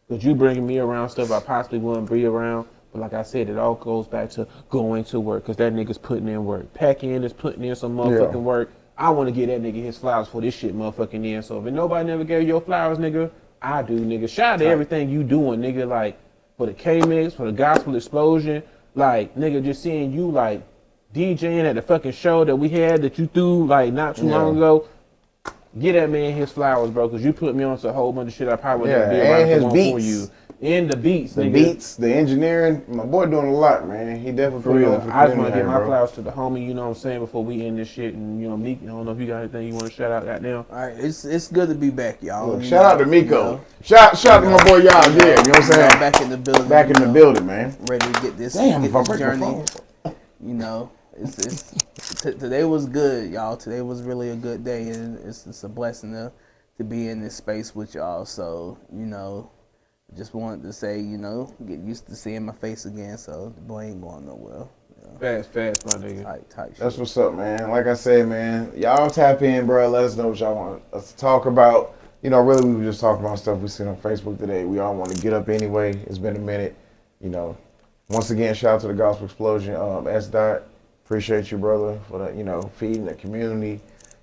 cause you bringing me around stuff I possibly wouldn't be around. But like I said, it all goes back to going to work, cause that nigga's putting in work. Pac-In is putting in some motherfucking work. I want to give that nigga his flowers for this shit motherfucking in. So if nobody never gave you your flowers, nigga, I do, nigga. Shout out to everything you doing, nigga. Like, for the K-Mix, for the Gospel Explosion. Like, nigga, just seeing you, like, DJing at the fucking show that we had that you threw, like, not too long ago. Get that man his flowers, bro, because you put me on to a whole bunch of shit I probably would never did right his for beats. you. And the beats, The nigga. beats, the engineering. My boy doing a lot, man. He definitely For put it real. on for I just want to community, give my bro. flowers to the homie, you know what I'm saying, before we end this shit. And, you know, Meek, I don't know if you got anything you want to shout out right now. all right, it's good to be back, y'all. Look, You shout out know, to Miko. you know, Shout out to my boy Y'all. Yeah, you know what I'm saying? back in the building. Back in you the know, building, man. ready to get this, Damn, get if I this break my journey. phone. You know, today was good, y'all. Today was really a good day, and it's a blessing to be in this space with y'all. So, you know, just wanted to say, you know, get used to seeing my face again. So the boy ain't going nowhere. Fast, my nigga. Type shit. That's what's up, man. Like I said, man, y'all tap in, bro. Let us know what y'all want us to talk about. You know, really, we were just talking about stuff we seen on Facebook today. We all want to get up anyway. It's been a minute. You know, once again, shout out to the Gospel Explosion. S. Dot, appreciate you, brother, for the, feeding the community.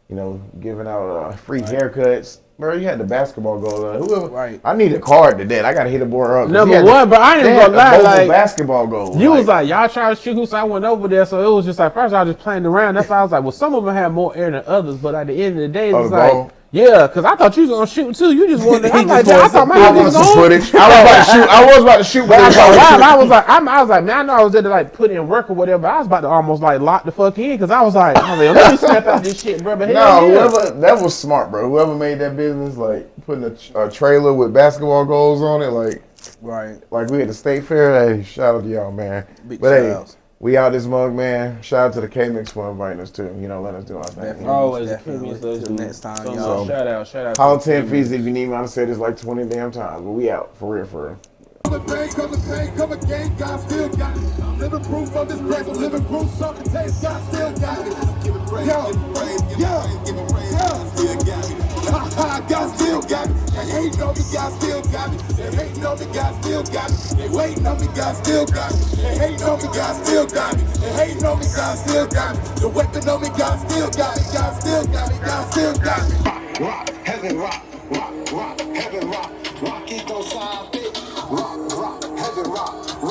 You know, giving out free haircuts. Bro, you had the basketball goal. Whoever, Right. I need a card today. I gotta hit a boy up. Number one, but I ain't even gonna lie, like, basketball goal. you was like, y'all try to shoot hoops, so I went over there, so it was just like, first I was just playing around. That's why I was like, well, some of them have more air than others, but at the end of the day, it was the like, ball? yeah, because I thought you was going to shoot too. You just wanted to, I'm like, I thought my I nigga wanted was some going footage. I was about to shoot, but I I was like, man, I know I was there to like put in work or whatever, but I was about to almost like lock the fuck in, because I was like, let me snap out this shit, bro. But no, whoever, that was smart, bro. Whoever made that business, like putting a trailer with basketball goals on it, like we at the state fair. Hey, shout out to y'all, man. Big But hey, shout-outs. we out this mug, man. Shout out to the K-Mix for inviting us too. You know, let us do our thing. Definitely. always Definitely. let's Till do next time, some y'all. Shout out. Holla 10 fees if you need me. I said this like 20 damn times, but we out for real, for real. Come again, God still got it. Living proof of this grace, I'm living proof, Socrates, God still got it. Give it praise, give it praise, God still got it. God still got it. They hating on me, God still got it. They hating on me, God still got it. They waiting on me, God still got it. They hating on me, God still got it. They hating on me, God still got it. The weapon on me, God still got it. God still got it. God still got it. Rock, heaven rock, heaven rock, rock it don't stop it. Rock, heaven rock,